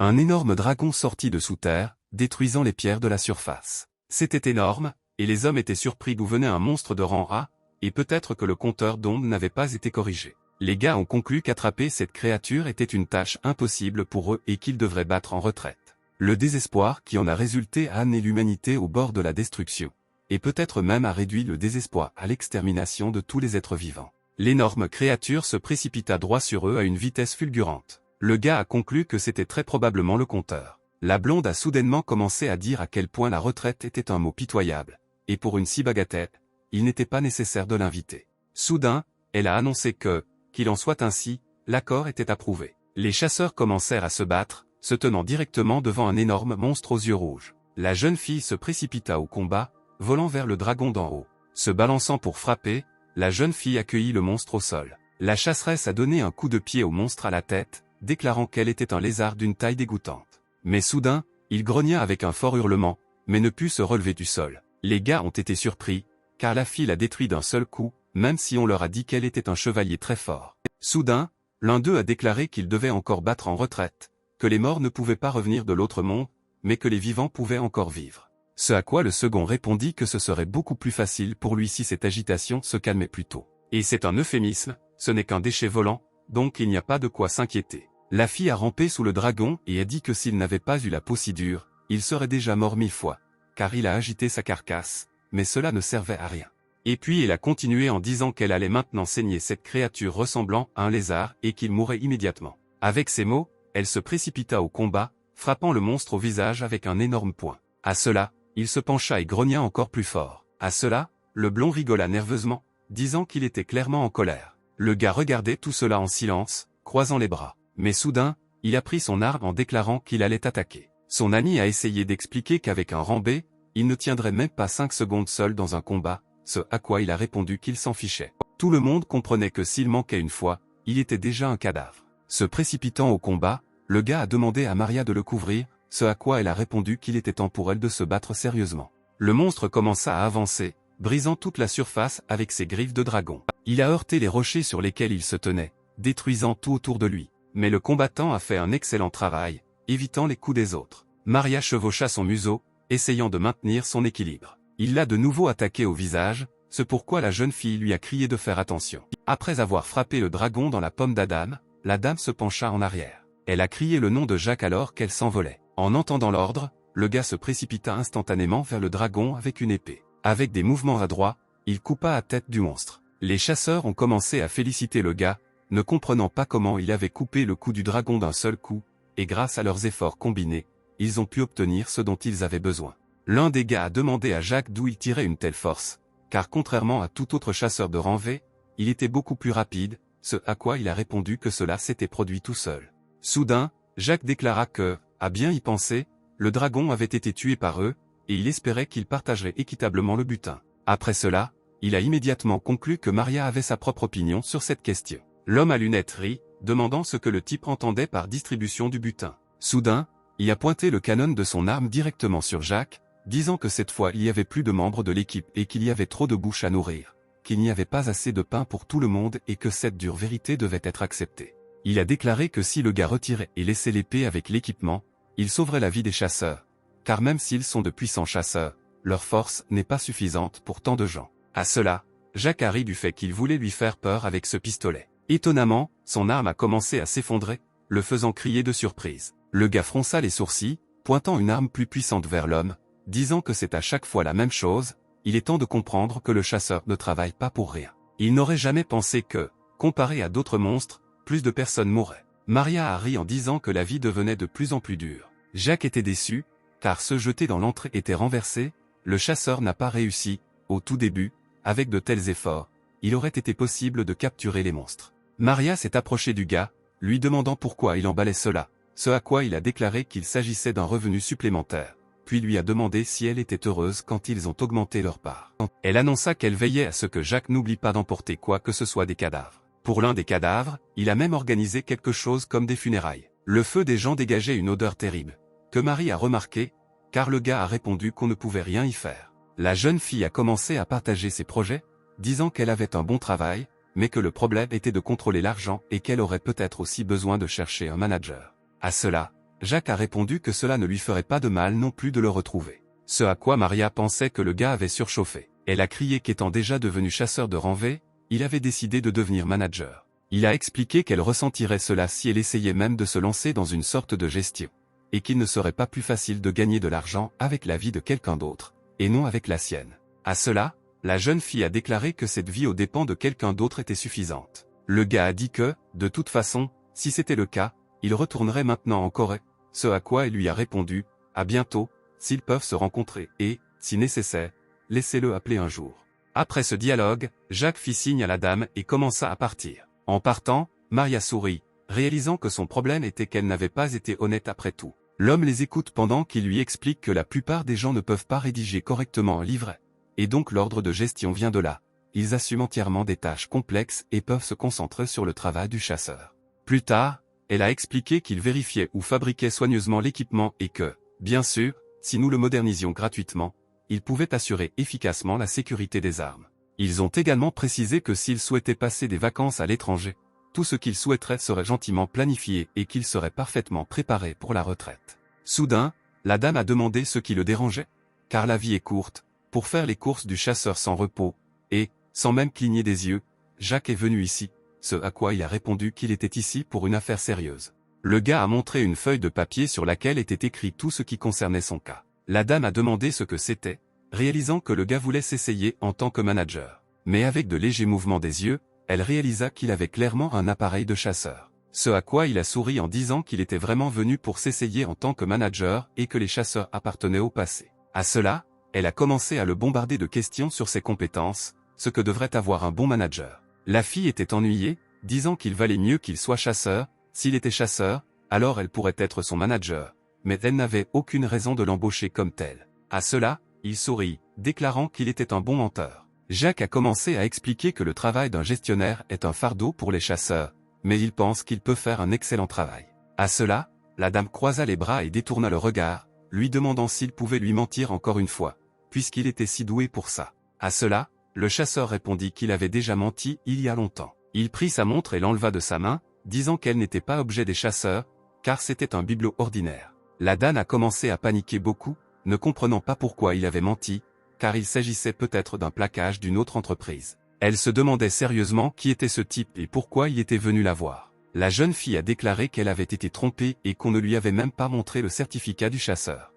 Un énorme dragon sortit de sous terre, détruisant les pierres de la surface. C'était énorme, et les hommes étaient surpris d'où venait un monstre de rang A, et peut-être que le compteur d'ondes n'avait pas été corrigé. Les gars ont conclu qu'attraper cette créature était une tâche impossible pour eux et qu'ils devraient battre en retraite. Le désespoir qui en a résulté a amené l'humanité au bord de la destruction, et peut-être même a réduit le désespoir à l'extermination de tous les êtres vivants. L'énorme créature se précipita droit sur eux à une vitesse fulgurante. Le gars a conclu que c'était très probablement le compteur. La blonde a soudainement commencé à dire à quel point la retraite était un mot pitoyable, et pour une si bagatelle, il n'était pas nécessaire de l'inviter. Soudain, elle a annoncé que, qu'il en soit ainsi, l'accord était approuvé. Les chasseurs commencèrent à se battre, se tenant directement devant un énorme monstre aux yeux rouges. La jeune fille se précipita au combat, volant vers le dragon d'en haut. Se balançant pour frapper, la jeune fille accueillit le monstre au sol. La chasseresse a donné un coup de pied au monstre à la tête, déclarant qu'elle était un lézard d'une taille dégoûtante. Mais soudain, il grogna avec un fort hurlement, mais ne put se relever du sol. Les gars ont été surpris, car la fille l'a détruit d'un seul coup, même si on leur a dit qu'elle était un chevalier très fort. Soudain, l'un d'eux a déclaré qu'il devait encore battre en retraite, que les morts ne pouvaient pas revenir de l'autre monde, mais que les vivants pouvaient encore vivre. Ce à quoi le second répondit que ce serait beaucoup plus facile pour lui si cette agitation se calmait plus tôt. Et c'est un euphémisme, ce n'est qu'un déchet volant, donc il n'y a pas de quoi s'inquiéter. La fille a rampé sous le dragon et a dit que s'il n'avait pas eu la peau si dure, il serait déjà mort 1000 fois, car il a agité sa carcasse, mais cela ne servait à rien. Et puis elle a continué en disant qu'elle allait maintenant saigner cette créature ressemblant à un lézard et qu'il mourrait immédiatement. Avec ces mots, elle se précipita au combat, frappant le monstre au visage avec un énorme poing. À cela, il se pencha et grogna encore plus fort. À cela, le blond rigola nerveusement, disant qu'il était clairement en colère. Le gars regardait tout cela en silence, croisant les bras. Mais soudain, il a pris son arme en déclarant qu'il allait attaquer. Son ami a essayé d'expliquer qu'avec un rang B, il ne tiendrait même pas 5 secondes seul dans un combat, ce à quoi il a répondu qu'il s'en fichait. Tout le monde comprenait que s'il manquait une fois, il était déjà un cadavre. Se précipitant au combat, le gars a demandé à Maria de le couvrir, ce à quoi elle a répondu qu'il était temps pour elle de se battre sérieusement. Le monstre commença à avancer, brisant toute la surface avec ses griffes de dragon. Il a heurté les rochers sur lesquels il se tenait, détruisant tout autour de lui. Mais le combattant a fait un excellent travail, évitant les coups des autres. Maria chevaucha son museau, essayant de maintenir son équilibre. Il l'a de nouveau attaqué au visage, ce pourquoi la jeune fille lui a crié de faire attention. Après avoir frappé le dragon dans la pomme d'Adam, la dame se pencha en arrière. Elle a crié le nom de Jacques alors qu'elle s'envolait. En entendant l'ordre, le gars se précipita instantanément vers le dragon avec une épée. Avec des mouvements adroits, il coupa la tête du monstre. Les chasseurs ont commencé à féliciter le gars, ne comprenant pas comment il avait coupé le cou du dragon d'un seul coup, et grâce à leurs efforts combinés, ils ont pu obtenir ce dont ils avaient besoin. L'un des gars a demandé à Jacques d'où il tirait une telle force, car contrairement à tout autre chasseur de rang V, il était beaucoup plus rapide, ce à quoi il a répondu que cela s'était produit tout seul. Soudain, Jacques déclara que, à bien y penser, le dragon avait été tué par eux, et il espérait qu'ils partageraient équitablement le butin. Après cela, il a immédiatement conclu que Maria avait sa propre opinion sur cette question. L'homme à lunettes rit, demandant ce que le type entendait par distribution du butin. Soudain, il a pointé le canon de son arme directement sur Jacques, disant que cette fois il y avait plus de membres de l'équipe et qu'il y avait trop de bouches à nourrir, qu'il n'y avait pas assez de pain pour tout le monde et que cette dure vérité devait être acceptée. Il a déclaré que si le gars retirait et laissait l'épée avec l'équipement, il sauverait la vie des chasseurs, car même s'ils sont de puissants chasseurs, leur force n'est pas suffisante pour tant de gens. À cela, Jacques a ri du fait qu'il voulait lui faire peur avec ce pistolet. Étonnamment, son arme a commencé à s'effondrer, le faisant crier de surprise. Le gars fronça les sourcils, pointant une arme plus puissante vers l'homme, disant que c'est à chaque fois la même chose, il est temps de comprendre que le chasseur ne travaille pas pour rien. Il n'aurait jamais pensé que, comparé à d'autres monstres, plus de personnes mourraient. Maria a ri en disant que la vie devenait de plus en plus dure. Jacques était déçu, car se jeter dans l'entrée était renversé, le chasseur n'a pas réussi, au tout début, avec de tels efforts, il aurait été possible de capturer les monstres. Maria s'est approchée du gars, lui demandant pourquoi il emballait cela, ce à quoi il a déclaré qu'il s'agissait d'un revenu supplémentaire, puis lui a demandé si elle était heureuse quand ils ont augmenté leur part. Elle annonça qu'elle veillait à ce que Jacques n'oublie pas d'emporter quoi que ce soit des cadavres. Pour l'un des cadavres, il a même organisé quelque chose comme des funérailles. Le feu des gens dégageait une odeur terrible, que Marie a remarqué, car le gars a répondu qu'on ne pouvait rien y faire. La jeune fille a commencé à partager ses projets, disant qu'elle avait un bon travail, mais que le problème était de contrôler l'argent et qu'elle aurait peut-être aussi besoin de chercher un manager. À cela, Jacques a répondu que cela ne lui ferait pas de mal non plus de le retrouver. Ce à quoi Maria pensait que le gars avait surchauffé. Elle a crié qu'étant déjà devenu chasseur de ranvet, il avait décidé de devenir manager. Il a expliqué qu'elle ressentirait cela si elle essayait même de se lancer dans une sorte de gestion, et qu'il ne serait pas plus facile de gagner de l'argent avec la vie de quelqu'un d'autre, et non avec la sienne. À cela, la jeune fille a déclaré que cette vie aux dépens de quelqu'un d'autre était suffisante. Le gars a dit que, de toute façon, si c'était le cas, il retournerait maintenant en Corée, ce à quoi elle lui a répondu, à bientôt, s'ils peuvent se rencontrer et, si nécessaire, laissez-le appeler un jour. Après ce dialogue, Jacques fit signe à la dame et commença à partir. En partant, Maria sourit, réalisant que son problème était qu'elle n'avait pas été honnête après tout. L'homme les écoute pendant qu'il lui explique que la plupart des gens ne peuvent pas rédiger correctement un livret, et donc l'ordre de gestion vient de là. Ils assument entièrement des tâches complexes et peuvent se concentrer sur le travail du chasseur. Plus tard, elle a expliqué qu'il vérifiait ou fabriquait soigneusement l'équipement et que, bien sûr, si nous le modernisions gratuitement, il pouvait assurer efficacement la sécurité des armes. Ils ont également précisé que s'ils souhaitaient passer des vacances à l'étranger, tout ce qu'ils souhaiteraient serait gentiment planifié et qu'ils seraient parfaitement préparés pour la retraite. Soudain, la dame a demandé ce qui le dérangeait, car la vie est courte, pour faire les courses du chasseur sans repos, et, sans même cligner des yeux, Jacques est venu ici, ce à quoi il a répondu qu'il était ici pour une affaire sérieuse. Le gars a montré une feuille de papier sur laquelle était écrit tout ce qui concernait son cas. La dame a demandé ce que c'était, réalisant que le gars voulait s'essayer en tant que manager. Mais avec de légers mouvements des yeux, elle réalisa qu'il avait clairement un appareil de chasseur. Ce à quoi il a souri en disant qu'il était vraiment venu pour s'essayer en tant que manager et que les chasseurs appartenaient au passé. À cela, elle a commencé à le bombarder de questions sur ses compétences, ce que devrait avoir un bon manager. La fille était ennuyée, disant qu'il valait mieux qu'il soit chasseur. S'il était chasseur, alors elle pourrait être son manager, mais elle n'avait aucune raison de l'embaucher comme tel. À cela, il sourit, déclarant qu'il était un bon menteur. Jacques a commencé à expliquer que le travail d'un gestionnaire est un fardeau pour les chasseurs, mais il pense qu'il peut faire un excellent travail. À cela, la dame croisa les bras et détourna le regard, lui demandant s'il pouvait lui mentir encore une fois, puisqu'il était si doué pour ça. À cela, le chasseur répondit qu'il avait déjà menti il y a longtemps. Il prit sa montre et l'enleva de sa main, disant qu'elle n'était pas objet des chasseurs, car c'était un bibelot ordinaire. La dame a commencé à paniquer beaucoup, ne comprenant pas pourquoi il avait menti, car il s'agissait peut-être d'un plaquage d'une autre entreprise. Elle se demandait sérieusement qui était ce type et pourquoi il était venu la voir. La jeune fille a déclaré qu'elle avait été trompée et qu'on ne lui avait même pas montré le certificat du chasseur.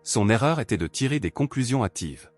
Son erreur était de tirer des conclusions hâtives.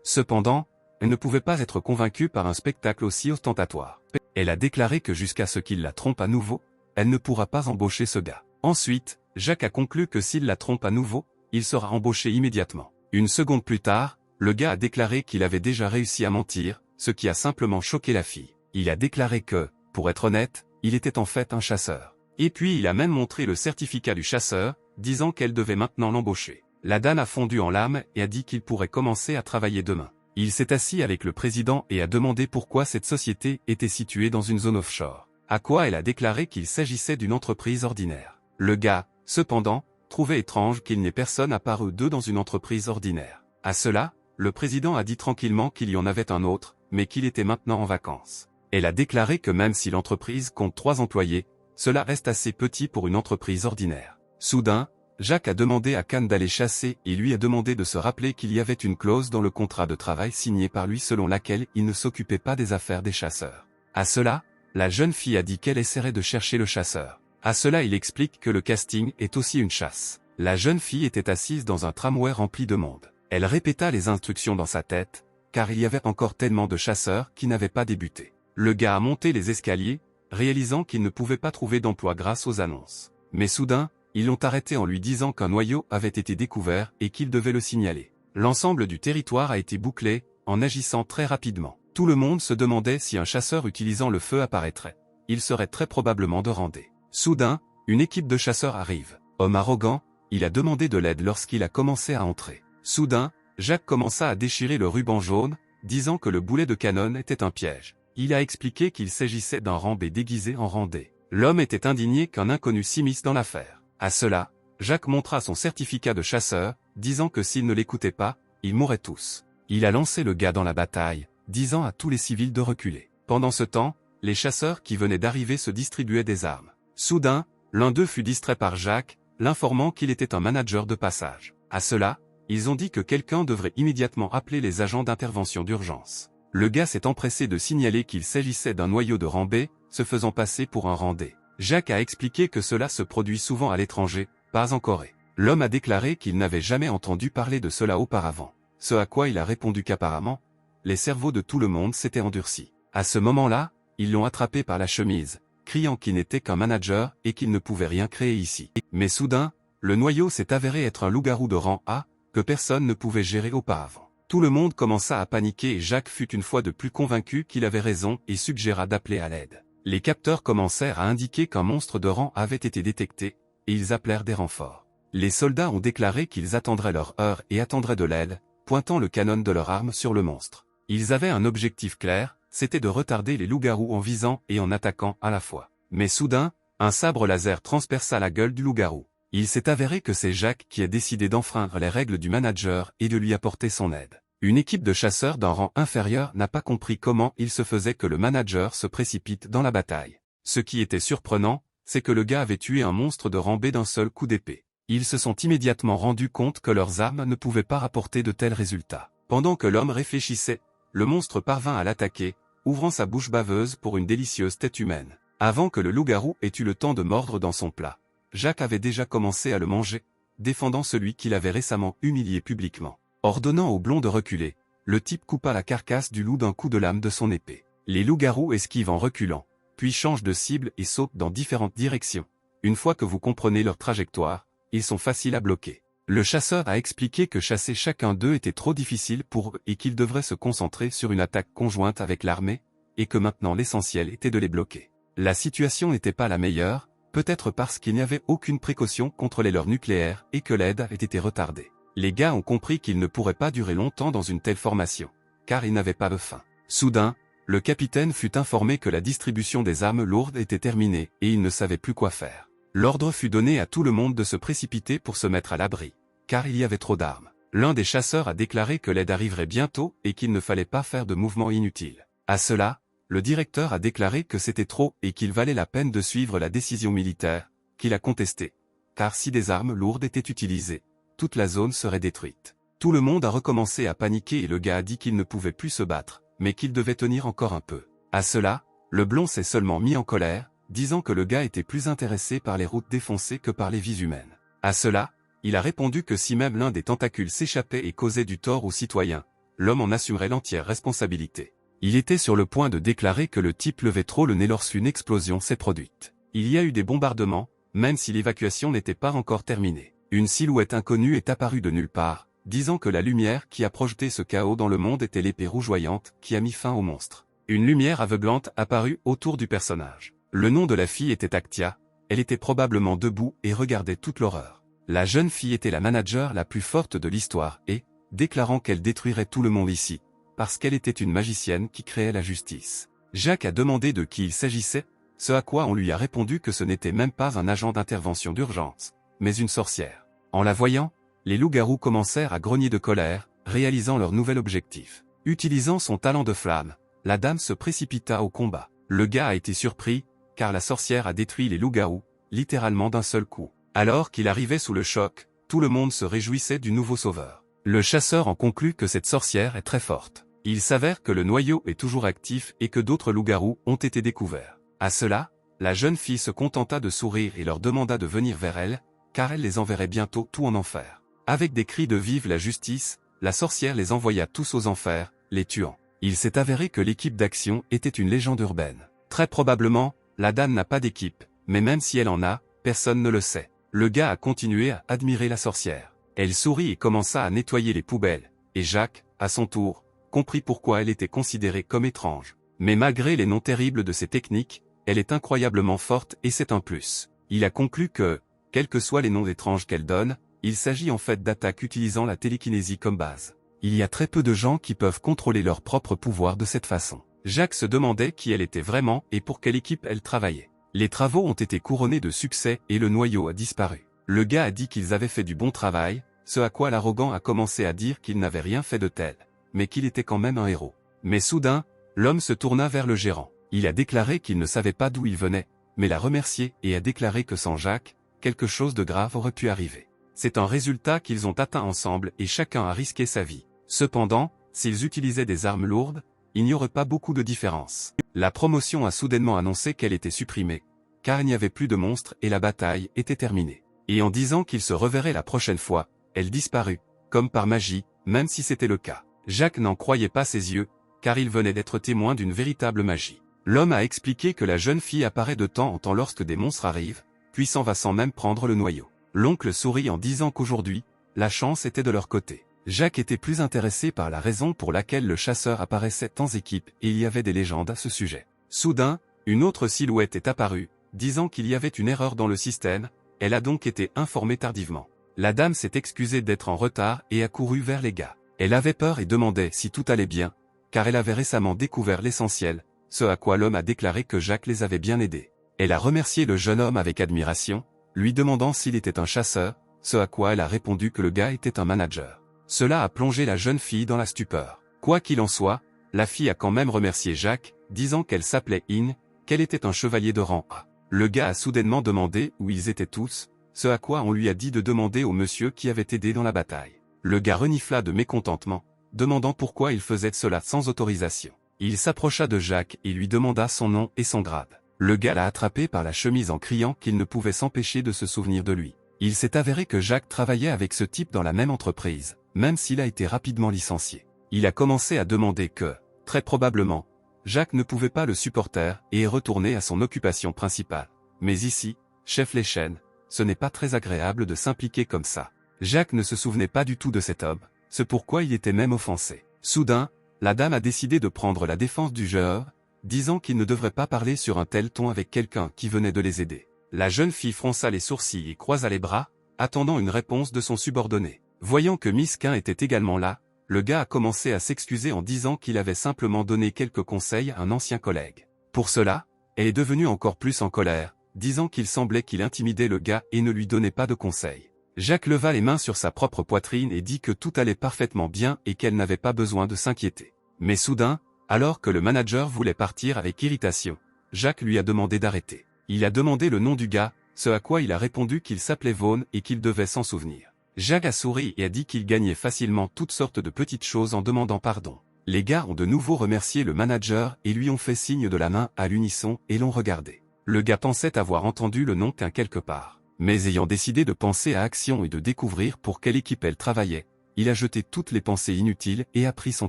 Cependant, elle ne pouvait pas être convaincue par un spectacle aussi ostentatoire. Elle a déclaré que jusqu'à ce qu'il la trompe à nouveau, elle ne pourra pas embaucher ce gars. Ensuite, Jacques a conclu que s'il la trompe à nouveau, il sera embauché immédiatement. Une seconde plus tard, le gars a déclaré qu'il avait déjà réussi à mentir, ce qui a simplement choqué la fille. Il a déclaré que, pour être honnête, il était en fait un chasseur. Et puis il a même montré le certificat du chasseur, disant qu'elle devait maintenant l'embaucher. La dame a fondu en larmes et a dit qu'il pourrait commencer à travailler demain. Il s'est assis avec le président et a demandé pourquoi cette société était située dans une zone offshore. À quoi elle a déclaré qu'il s'agissait d'une entreprise ordinaire. Le gars, cependant, trouvait étrange qu'il n'ait personne à part eux deux dans une entreprise ordinaire. À cela, le président a dit tranquillement qu'il y en avait un autre, mais qu'il était maintenant en vacances. Elle a déclaré que même si l'entreprise compte 3 employés, cela reste assez petit pour une entreprise ordinaire. Soudain, Jacques a demandé à Khan d'aller chasser et lui a demandé de se rappeler qu'il y avait une clause dans le contrat de travail signé par lui selon laquelle il ne s'occupait pas des affaires des chasseurs. À cela, la jeune fille a dit qu'elle essaierait de chercher le chasseur. À cela il explique que le casting est aussi une chasse. La jeune fille était assise dans un tramway rempli de monde. Elle répéta les instructions dans sa tête, car il y avait encore tellement de chasseurs qui n'avaient pas débuté. Le gars a monté les escaliers, réalisant qu'il ne pouvait pas trouver d'emploi grâce aux annonces. Mais soudain, ils l'ont arrêté en lui disant qu'un noyau avait été découvert et qu'il devait le signaler. L'ensemble du territoire a été bouclé, en agissant très rapidement. Tout le monde se demandait si un chasseur utilisant le feu apparaîtrait. Il serait très probablement de Randé. Soudain, une équipe de chasseurs arrive. Homme arrogant, il a demandé de l'aide lorsqu'il a commencé à entrer. Soudain, Jacques commença à déchirer le ruban jaune, disant que le boulet de canon était un piège. Il a expliqué qu'il s'agissait d'un Randé déguisé en Randé. L'homme était indigné qu'un inconnu s'immisce dans l'affaire. À cela, Jacques montra son certificat de chasseur, disant que s'ils ne l'écoutaient pas, ils mourraient tous. Il a lancé le gars dans la bataille, disant à tous les civils de reculer. Pendant ce temps, les chasseurs qui venaient d'arriver se distribuaient des armes. Soudain, L'un d'eux fut distrait par Jacques, l'informant qu'il était un manager de passage. À cela, ils ont dit que quelqu'un devrait immédiatement appeler les agents d'intervention d'urgence. Le gars s'est empressé de signaler qu'il s'agissait d'un noyau de rang B, se faisant passer pour un rang D. Jacques a expliqué que cela se produit souvent à l'étranger, pas en Corée. L'homme a déclaré qu'il n'avait jamais entendu parler de cela auparavant. Ce à quoi il a répondu qu'apparemment, les cerveaux de tout le monde s'étaient endurcis. À ce moment-là, ils l'ont attrapé par la chemise, criant qu'il n'était qu'un manager et qu'il ne pouvait rien créer ici. Mais soudain, le noyau s'est avéré être un loup-garou de rang A, que personne ne pouvait gérer auparavant. Tout le monde commença à paniquer et Jacques fut une fois de plus convaincu qu'il avait raison et suggéra d'appeler à l'aide. Les capteurs commencèrent à indiquer qu'un monstre de rang avait été détecté, et ils appelèrent des renforts. Les soldats ont déclaré qu'ils attendraient leur heure et attendraient de l'aide, pointant le canon de leur arme sur le monstre. Ils avaient un objectif clair, c'était de retarder les loups-garous en visant et en attaquant à la fois. Mais soudain, un sabre laser transperça la gueule du loup-garou. Il s'est avéré que c'est Jacques qui a décidé d'enfreindre les règles du manager et de lui apporter son aide. Une équipe de chasseurs d'un rang inférieur n'a pas compris comment il se faisait que le manager se précipite dans la bataille. Ce qui était surprenant, c'est que le gars avait tué un monstre de rang B d'un seul coup d'épée. Ils se sont immédiatement rendus compte que leurs armes ne pouvaient pas rapporter de tels résultats. Pendant que l'homme réfléchissait, le monstre parvint à l'attaquer, ouvrant sa bouche baveuse pour une délicieuse tête humaine. Avant que le loup-garou ait eu le temps de mordre dans son plat, Jacques avait déjà commencé à le manger, défendant celui qu'il avait récemment humilié publiquement. Ordonnant au blond de reculer, le type coupa la carcasse du loup d'un coup de lame de son épée. Les loups-garous esquivent en reculant, puis changent de cible et sautent dans différentes directions. Une fois que vous comprenez leur trajectoire, ils sont faciles à bloquer. Le chasseur a expliqué que chasser chacun d'eux était trop difficile pour eux et qu'ils devraient se concentrer sur une attaque conjointe avec l'armée, et que maintenant l'essentiel était de les bloquer. La situation n'était pas la meilleure, peut-être parce qu'il n'y avait aucune précaution contre les leurres nucléaires et que l'aide avait été retardée. Les gars ont compris qu'ils ne pourraient pas durer longtemps dans une telle formation, car ils n'avaient pas de faim. Soudain, le capitaine fut informé que la distribution des armes lourdes était terminée et il ne savait plus quoi faire. L'ordre fut donné à tout le monde de se précipiter pour se mettre à l'abri, car il y avait trop d'armes. L'un des chasseurs a déclaré que l'aide arriverait bientôt et qu'il ne fallait pas faire de mouvements inutiles. À cela, le directeur a déclaré que c'était trop et qu'il valait la peine de suivre la décision militaire, qu'il a contestée, car si des armes lourdes étaient utilisées, toute la zone serait détruite. Tout le monde a recommencé à paniquer et le gars a dit qu'il ne pouvait plus se battre, mais qu'il devait tenir encore un peu. À cela, le blond s'est seulement mis en colère, disant que le gars était plus intéressé par les routes défoncées que par les vies humaines. À cela, il a répondu que si même l'un des tentacules s'échappait et causait du tort aux citoyens, l'homme en assumerait l'entière responsabilité. Il était sur le point de déclarer que le type levait trop le nez lorsqu'une explosion s'est produite. Il y a eu des bombardements, même si l'évacuation n'était pas encore terminée. Une silhouette inconnue est apparue de nulle part, disant que la lumière qui a projeté ce chaos dans le monde était l'épée rougeoyante qui a mis fin au monstre. Une lumière aveuglante apparut autour du personnage. Le nom de la fille était Actia, elle était probablement debout et regardait toute l'horreur. La jeune fille était la manager la plus forte de l'histoire et, déclarant qu'elle détruirait tout le monde ici, parce qu'elle était une magicienne qui créait la justice. Jacques a demandé de qui il s'agissait, ce à quoi on lui a répondu que ce n'était même pas un agent d'intervention d'urgence, mais une sorcière. En la voyant, les loups-garous commencèrent à grogner de colère, réalisant leur nouvel objectif. Utilisant son talent de flamme, la dame se précipita au combat. Le gars a été surpris, car la sorcière a détruit les loups-garous, littéralement d'un seul coup. Alors qu'il arrivait sous le choc, tout le monde se réjouissait du nouveau sauveur. Le chasseur en conclut que cette sorcière est très forte. Il s'avère que le noyau est toujours actif et que d'autres loups-garous ont été découverts. À cela, la jeune fille se contenta de sourire et leur demanda de venir vers elle, car elle les enverrait bientôt tout en enfer. Avec des cris de vive la justice, la sorcière les envoya tous aux enfers, les tuant. Il s'est avéré que l'équipe d'action était une légende urbaine. Très probablement, la dame n'a pas d'équipe, mais même si elle en a, personne ne le sait. Le gars a continué à admirer la sorcière. Elle sourit et commença à nettoyer les poubelles, et Jacques, à son tour, comprit pourquoi elle était considérée comme étrange. Mais malgré les noms terribles de ses techniques, elle est incroyablement forte et c'est un plus. Il a conclu que, quels que soient les noms étranges qu'elle donne, il s'agit en fait d'attaques utilisant la télékinésie comme base. Il y a très peu de gens qui peuvent contrôler leur propre pouvoir de cette façon. Jacques se demandait qui elle était vraiment et pour quelle équipe elle travaillait. Les travaux ont été couronnés de succès et le noyau a disparu. Le gars a dit qu'ils avaient fait du bon travail, ce à quoi l'arrogant a commencé à dire qu'il n'avait rien fait de tel, mais qu'il était quand même un héros. Mais soudain, l'homme se tourna vers le gérant. Il a déclaré qu'il ne savait pas d'où il venait, mais l'a remercié et a déclaré que sans Jacques, quelque chose de grave aurait pu arriver. C'est un résultat qu'ils ont atteint ensemble et chacun a risqué sa vie. Cependant, s'ils utilisaient des armes lourdes, il n'y aurait pas beaucoup de différence. La promotion a soudainement annoncé qu'elle était supprimée, car il n'y avait plus de monstres et la bataille était terminée. Et en disant qu'ils se reverraient la prochaine fois, elle disparut, comme par magie, même si c'était le cas. Jacques n'en croyait pas ses yeux, car il venait d'être témoin d'une véritable magie. L'homme a expliqué que la jeune fille apparaît de temps en temps lorsque des monstres arrivent, puis s'en va sans même prendre le noyau. L'oncle sourit en disant qu'aujourd'hui, la chance était de leur côté. Jacques était plus intéressé par la raison pour laquelle le chasseur apparaissait en équipe et il y avait des légendes à ce sujet. Soudain, une autre silhouette est apparue, disant qu'il y avait une erreur dans le système, elle a donc été informée tardivement. La dame s'est excusée d'être en retard et a couru vers les gars. Elle avait peur et demandait si tout allait bien, car elle avait récemment découvert l'essentiel, ce à quoi l'homme a déclaré que Jacques les avait bien aidés. Elle a remercié le jeune homme avec admiration, lui demandant s'il était un chasseur, ce à quoi elle a répondu que le gars était un manager. Cela a plongé la jeune fille dans la stupeur. Quoi qu'il en soit, la fille a quand même remercié Jacques, disant qu'elle s'appelait In, qu'elle était un chevalier de rang A. Le gars a soudainement demandé où ils étaient tous, ce à quoi on lui a dit de demander au monsieur qui avait aidé dans la bataille. Le gars renifla de mécontentement, demandant pourquoi il faisait cela sans autorisation. Il s'approcha de Jacques et lui demanda son nom et son grade. Le gars l'a attrapé par la chemise en criant qu'il ne pouvait s'empêcher de se souvenir de lui. Il s'est avéré que Jacques travaillait avec ce type dans la même entreprise, même s'il a été rapidement licencié. Il a commencé à demander que, très probablement, Jacques ne pouvait pas le supporter et est retourné à son occupation principale. Mais ici, chef Léchène, ce n'est pas très agréable de s'impliquer comme ça. Jacques ne se souvenait pas du tout de cet homme, c'est pourquoi il était même offensé. Soudain, la dame a décidé de prendre la défense du joueur, disant qu'il ne devrait pas parler sur un tel ton avec quelqu'un qui venait de les aider. La jeune fille fronça les sourcils et croisa les bras, attendant une réponse de son subordonné. Voyant que Miss Quin était également là, le gars a commencé à s'excuser en disant qu'il avait simplement donné quelques conseils à un ancien collègue. Pour cela, elle est devenue encore plus en colère, disant qu'il semblait qu'il intimidait le gars et ne lui donnait pas de conseils. Jacques leva les mains sur sa propre poitrine et dit que tout allait parfaitement bien et qu'elle n'avait pas besoin de s'inquiéter. Mais soudain, alors que le manager voulait partir avec irritation, Jacques lui a demandé d'arrêter. Il a demandé le nom du gars, ce à quoi il a répondu qu'il s'appelait Vaughn et qu'il devait s'en souvenir. Jacques a souri et a dit qu'il gagnait facilement toutes sortes de petites choses en demandant pardon. Les gars ont de nouveau remercié le manager et lui ont fait signe de la main à l'unisson et l'ont regardé. Le gars pensait avoir entendu le nom qu'un quelque part. Mais ayant décidé de penser à action et de découvrir pour quelle équipe elle travaillait, il a jeté toutes les pensées inutiles et a pris son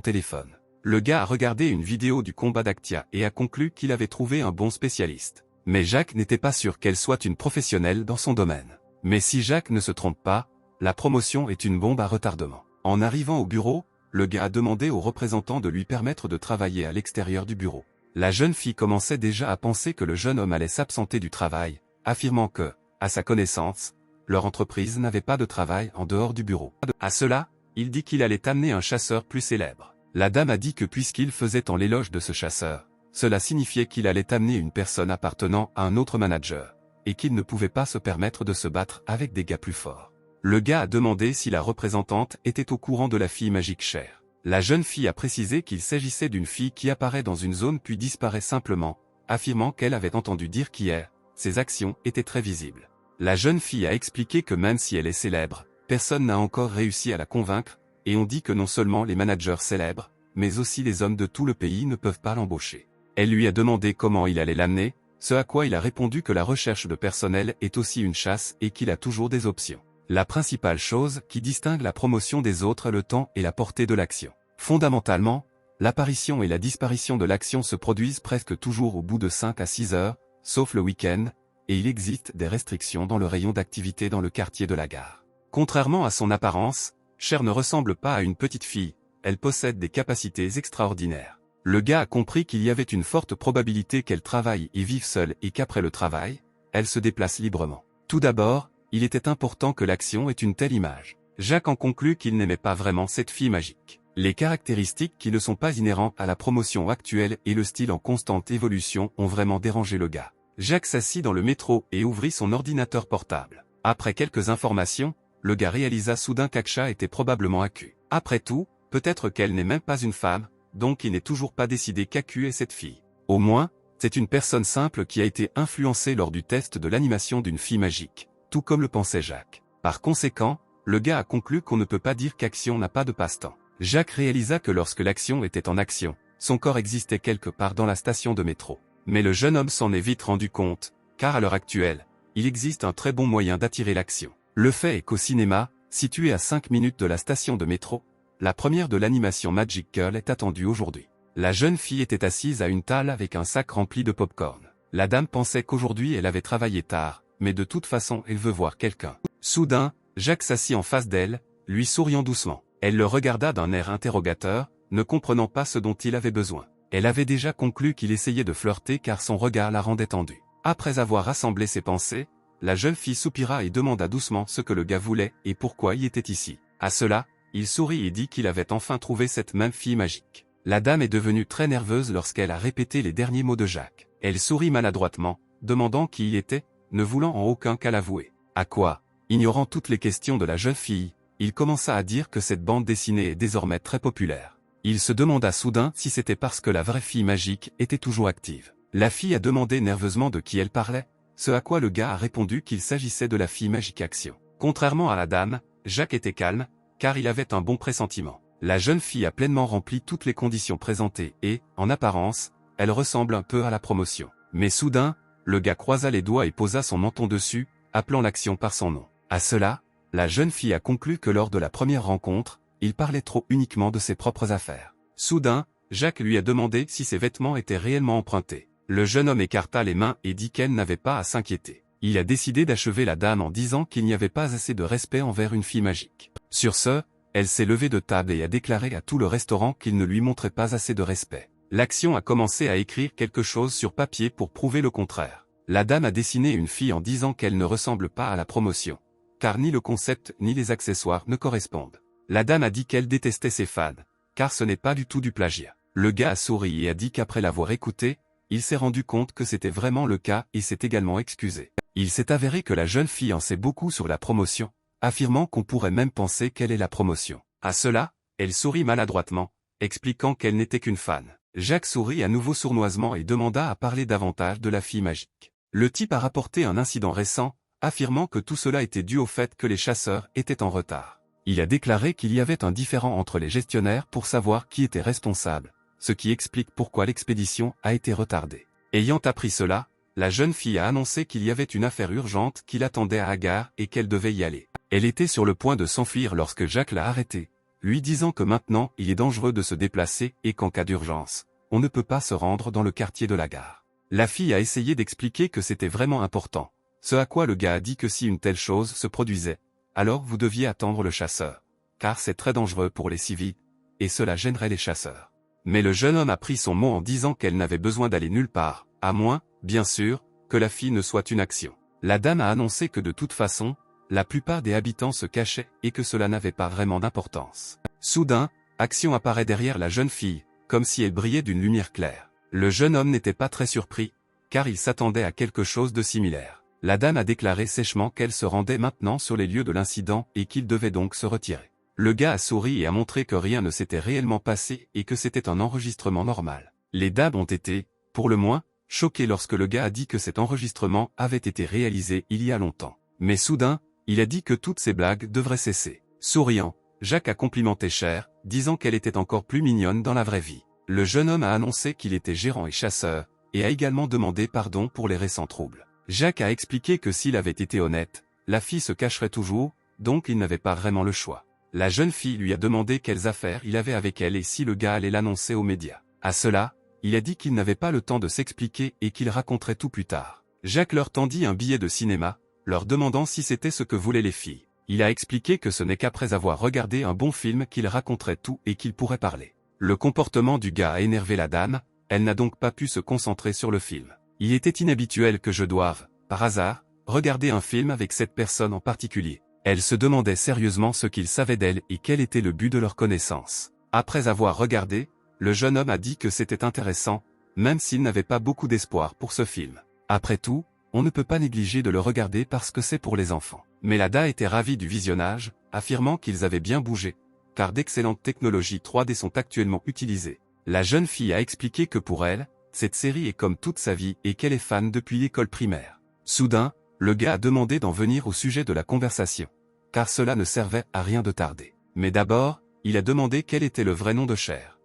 téléphone. Le gars a regardé une vidéo du combat d'Actia et a conclu qu'il avait trouvé un bon spécialiste. Mais Jacques n'était pas sûr qu'elle soit une professionnelle dans son domaine. Mais si Jacques ne se trompe pas, la promotion est une bombe à retardement. En arrivant au bureau, le gars a demandé au représentant de lui permettre de travailler à l'extérieur du bureau. La jeune fille commençait déjà à penser que le jeune homme allait s'absenter du travail, affirmant que, à sa connaissance, leur entreprise n'avait pas de travail en dehors du bureau. À cela, il dit qu'il allait amener un chasseur plus célèbre. La dame a dit que puisqu'il faisait en l'éloge de ce chasseur, cela signifiait qu'il allait amener une personne appartenant à un autre manager, et qu'il ne pouvait pas se permettre de se battre avec des gars plus forts. Le gars a demandé si la représentante était au courant de la fille magique chère. La jeune fille a précisé qu'il s'agissait d'une fille qui apparaît dans une zone puis disparaît simplement, affirmant qu'elle avait entendu dire qu'hier, ses actions étaient très visibles. La jeune fille a expliqué que même si elle est célèbre, personne n'a encore réussi à la convaincre, et on dit que non seulement les managers célèbres, mais aussi les hommes de tout le pays ne peuvent pas l'embaucher. Elle lui a demandé comment il allait l'amener, ce à quoi il a répondu que la recherche de personnel est aussi une chasse et qu'il a toujours des options. La principale chose qui distingue la promotion des autres est le temps et la portée de l'action. Fondamentalement, l'apparition et la disparition de l'action se produisent presque toujours au bout de 5 à 6 heures, sauf le week-end, et il existe des restrictions dans le rayon d'activité dans le quartier de la gare. Contrairement à son apparence, Cher ne ressemble pas à une petite fille, elle possède des capacités extraordinaires. Le gars a compris qu'il y avait une forte probabilité qu'elle travaille et vive seule et qu'après le travail, elle se déplace librement. Tout d'abord, il était important que l'action ait une telle image. Jacques en conclut qu'il n'aimait pas vraiment cette fille magique. Les caractéristiques qui ne sont pas inhérentes à la promotion actuelle et le style en constante évolution ont vraiment dérangé le gars. Jacques s'assit dans le métro et ouvrit son ordinateur portable. Après quelques informations, le gars réalisa soudain qu'Aksha était probablement Aku. Après tout, peut-être qu'elle n'est même pas une femme, donc il n'est toujours pas décidé qu'Aku est cette fille. Au moins, C'est une personne simple qui a été influencée lors du test de l'animation d'une fille magique, tout comme le pensait Jacques. Par conséquent, le gars a conclu qu'on ne peut pas dire qu'Action n'a pas de passe-temps. Jacques réalisa que lorsque l'Action était en action, son corps existait quelque part dans la station de métro. Mais le jeune homme s'en est vite rendu compte, car à l'heure actuelle, il existe un très bon moyen d'attirer l'Action. Le fait est qu'au cinéma, situé à 5 minutes de la station de métro, la première de l'animation Magic Girl est attendue aujourd'hui. La jeune fille était assise à une table avec un sac rempli de pop-corn. La dame pensait qu'aujourd'hui elle avait travaillé tard, mais de toute façon elle veut voir quelqu'un. Soudain, Jacques s'assit en face d'elle, lui souriant doucement. Elle le regarda d'un air interrogateur, ne comprenant pas ce dont il avait besoin. Elle avait déjà conclu qu'il essayait de flirter car son regard la rendait tendue. Après avoir rassemblé ses pensées, la jeune fille soupira et demanda doucement ce que le gars voulait et pourquoi il était ici. À cela, il sourit et dit qu'il avait enfin trouvé cette même fille magique. La dame est devenue très nerveuse lorsqu'elle a répété les derniers mots de Jacques. Elle sourit maladroitement, demandant qui il était, ne voulant en aucun cas l'avouer. À quoi, ignorant toutes les questions de la jeune fille, il commença à dire que cette bande dessinée est désormais très populaire. Il se demanda soudain si c'était parce que la vraie fille magique était toujours active. La fille a demandé nerveusement de qui elle parlait, ce à quoi le gars a répondu qu'il s'agissait de la fille magique Action. Contrairement à la dame, Jacques était calme, car il avait un bon pressentiment. La jeune fille a pleinement rempli toutes les conditions présentées et, en apparence, elle ressemble un peu à la promotion. Mais soudain, le gars croisa les doigts et posa son menton dessus, appelant l'Action par son nom. À cela, la jeune fille a conclu que lors de la première rencontre, il parlait trop uniquement de ses propres affaires. Soudain, Jacques lui a demandé si ses vêtements étaient réellement empruntés. Le jeune homme écarta les mains et dit qu'elle n'avait pas à s'inquiéter. Il a décidé d'achever la dame en disant qu'il n'y avait pas assez de respect envers une fille magique. Sur ce, elle s'est levée de table et a déclaré à tout le restaurant qu'il ne lui montrait pas assez de respect. L'Action a commencé à écrire quelque chose sur papier pour prouver le contraire. La dame a dessiné une fille en disant qu'elle ne ressemble pas à la promotion, car ni le concept ni les accessoires ne correspondent. La dame a dit qu'elle détestait ses fans, car ce n'est pas du tout du plagiat. Le gars a souri et a dit qu'après l'avoir écouté, il s'est rendu compte que c'était vraiment le cas et s'est également excusé. Il s'est avéré que la jeune fille en sait beaucoup sur la promotion, affirmant qu'on pourrait même penser qu'elle est la promotion. À cela, elle sourit maladroitement, expliquant qu'elle n'était qu'une fan. Jacques sourit à nouveau sournoisement et demanda à parler davantage de la fille magique. Le type a rapporté un incident récent, affirmant que tout cela était dû au fait que les chasseurs étaient en retard. Il a déclaré qu'il y avait un différend entre les gestionnaires pour savoir qui était responsable, ce qui explique pourquoi l'expédition a été retardée. Ayant appris cela, la jeune fille a annoncé qu'il y avait une affaire urgente qui l'attendait à la gare et qu'elle devait y aller. Elle était sur le point de s'enfuir lorsque Jacques l'a arrêtée, lui disant que maintenant il est dangereux de se déplacer et qu'en cas d'urgence, on ne peut pas se rendre dans le quartier de la gare. La fille a essayé d'expliquer que c'était vraiment important, ce à quoi le gars a dit que si une telle chose se produisait, alors vous deviez attendre le chasseur, car c'est très dangereux pour les civils, et cela gênerait les chasseurs. Mais le jeune homme a pris son mot en disant qu'elle n'avait besoin d'aller nulle part, à moins, bien sûr, que la fille ne soit une Action. La dame a annoncé que de toute façon, la plupart des habitants se cachaient et que cela n'avait pas vraiment d'importance. Soudain, Action apparaît derrière la jeune fille, comme si elle brillait d'une lumière claire. Le jeune homme n'était pas très surpris, car il s'attendait à quelque chose de similaire. La dame a déclaré sèchement qu'elle se rendait maintenant sur les lieux de l'incident et qu'il devait donc se retirer. Le gars a souri et a montré que rien ne s'était réellement passé et que c'était un enregistrement normal. Les dames ont été, pour le moins, choquées lorsque le gars a dit que cet enregistrement avait été réalisé il y a longtemps. Mais soudain, il a dit que toutes ces blagues devraient cesser. Souriant, Jacques a complimenté Cher, disant qu'elle était encore plus mignonne dans la vraie vie. Le jeune homme a annoncé qu'il était gérant et chasseur, et a également demandé pardon pour les récents troubles. Jacques a expliqué que s'il avait été honnête, la fille se cacherait toujours, donc il n'avait pas vraiment le choix. La jeune fille lui a demandé quelles affaires il avait avec elle et si le gars allait l'annoncer aux médias. À cela, il a dit qu'il n'avait pas le temps de s'expliquer et qu'il raconterait tout plus tard. Jacques leur tendit un billet de cinéma, leur demandant si c'était ce que voulaient les filles. Il a expliqué que ce n'est qu'après avoir regardé un bon film qu'il raconterait tout et qu'il pourrait parler. Le comportement du gars a énervé la dame, elle n'a donc pas pu se concentrer sur le film. Il était inhabituel que je doive, par hasard, regarder un film avec cette personne en particulier. Elle se demandait sérieusement ce qu'il savait d'elle et quel était le but de leur connaissance. Après avoir regardé, le jeune homme a dit que c'était intéressant, même s'il n'avait pas beaucoup d'espoir pour ce film. Après tout, on ne peut pas négliger de le regarder parce que c'est pour les enfants. Mais la DA était ravie du visionnage, affirmant qu'ils avaient bien bougé, car d'excellentes technologies 3D sont actuellement utilisées. La jeune fille a expliqué que pour elle, cette série est comme toute sa vie et qu'elle est fan depuis l'école primaire. Soudain, le gars a demandé d'en venir au sujet de la conversation, car cela ne servait à rien de tarder. Mais d'abord, il a demandé quel était le vrai nom de Cher.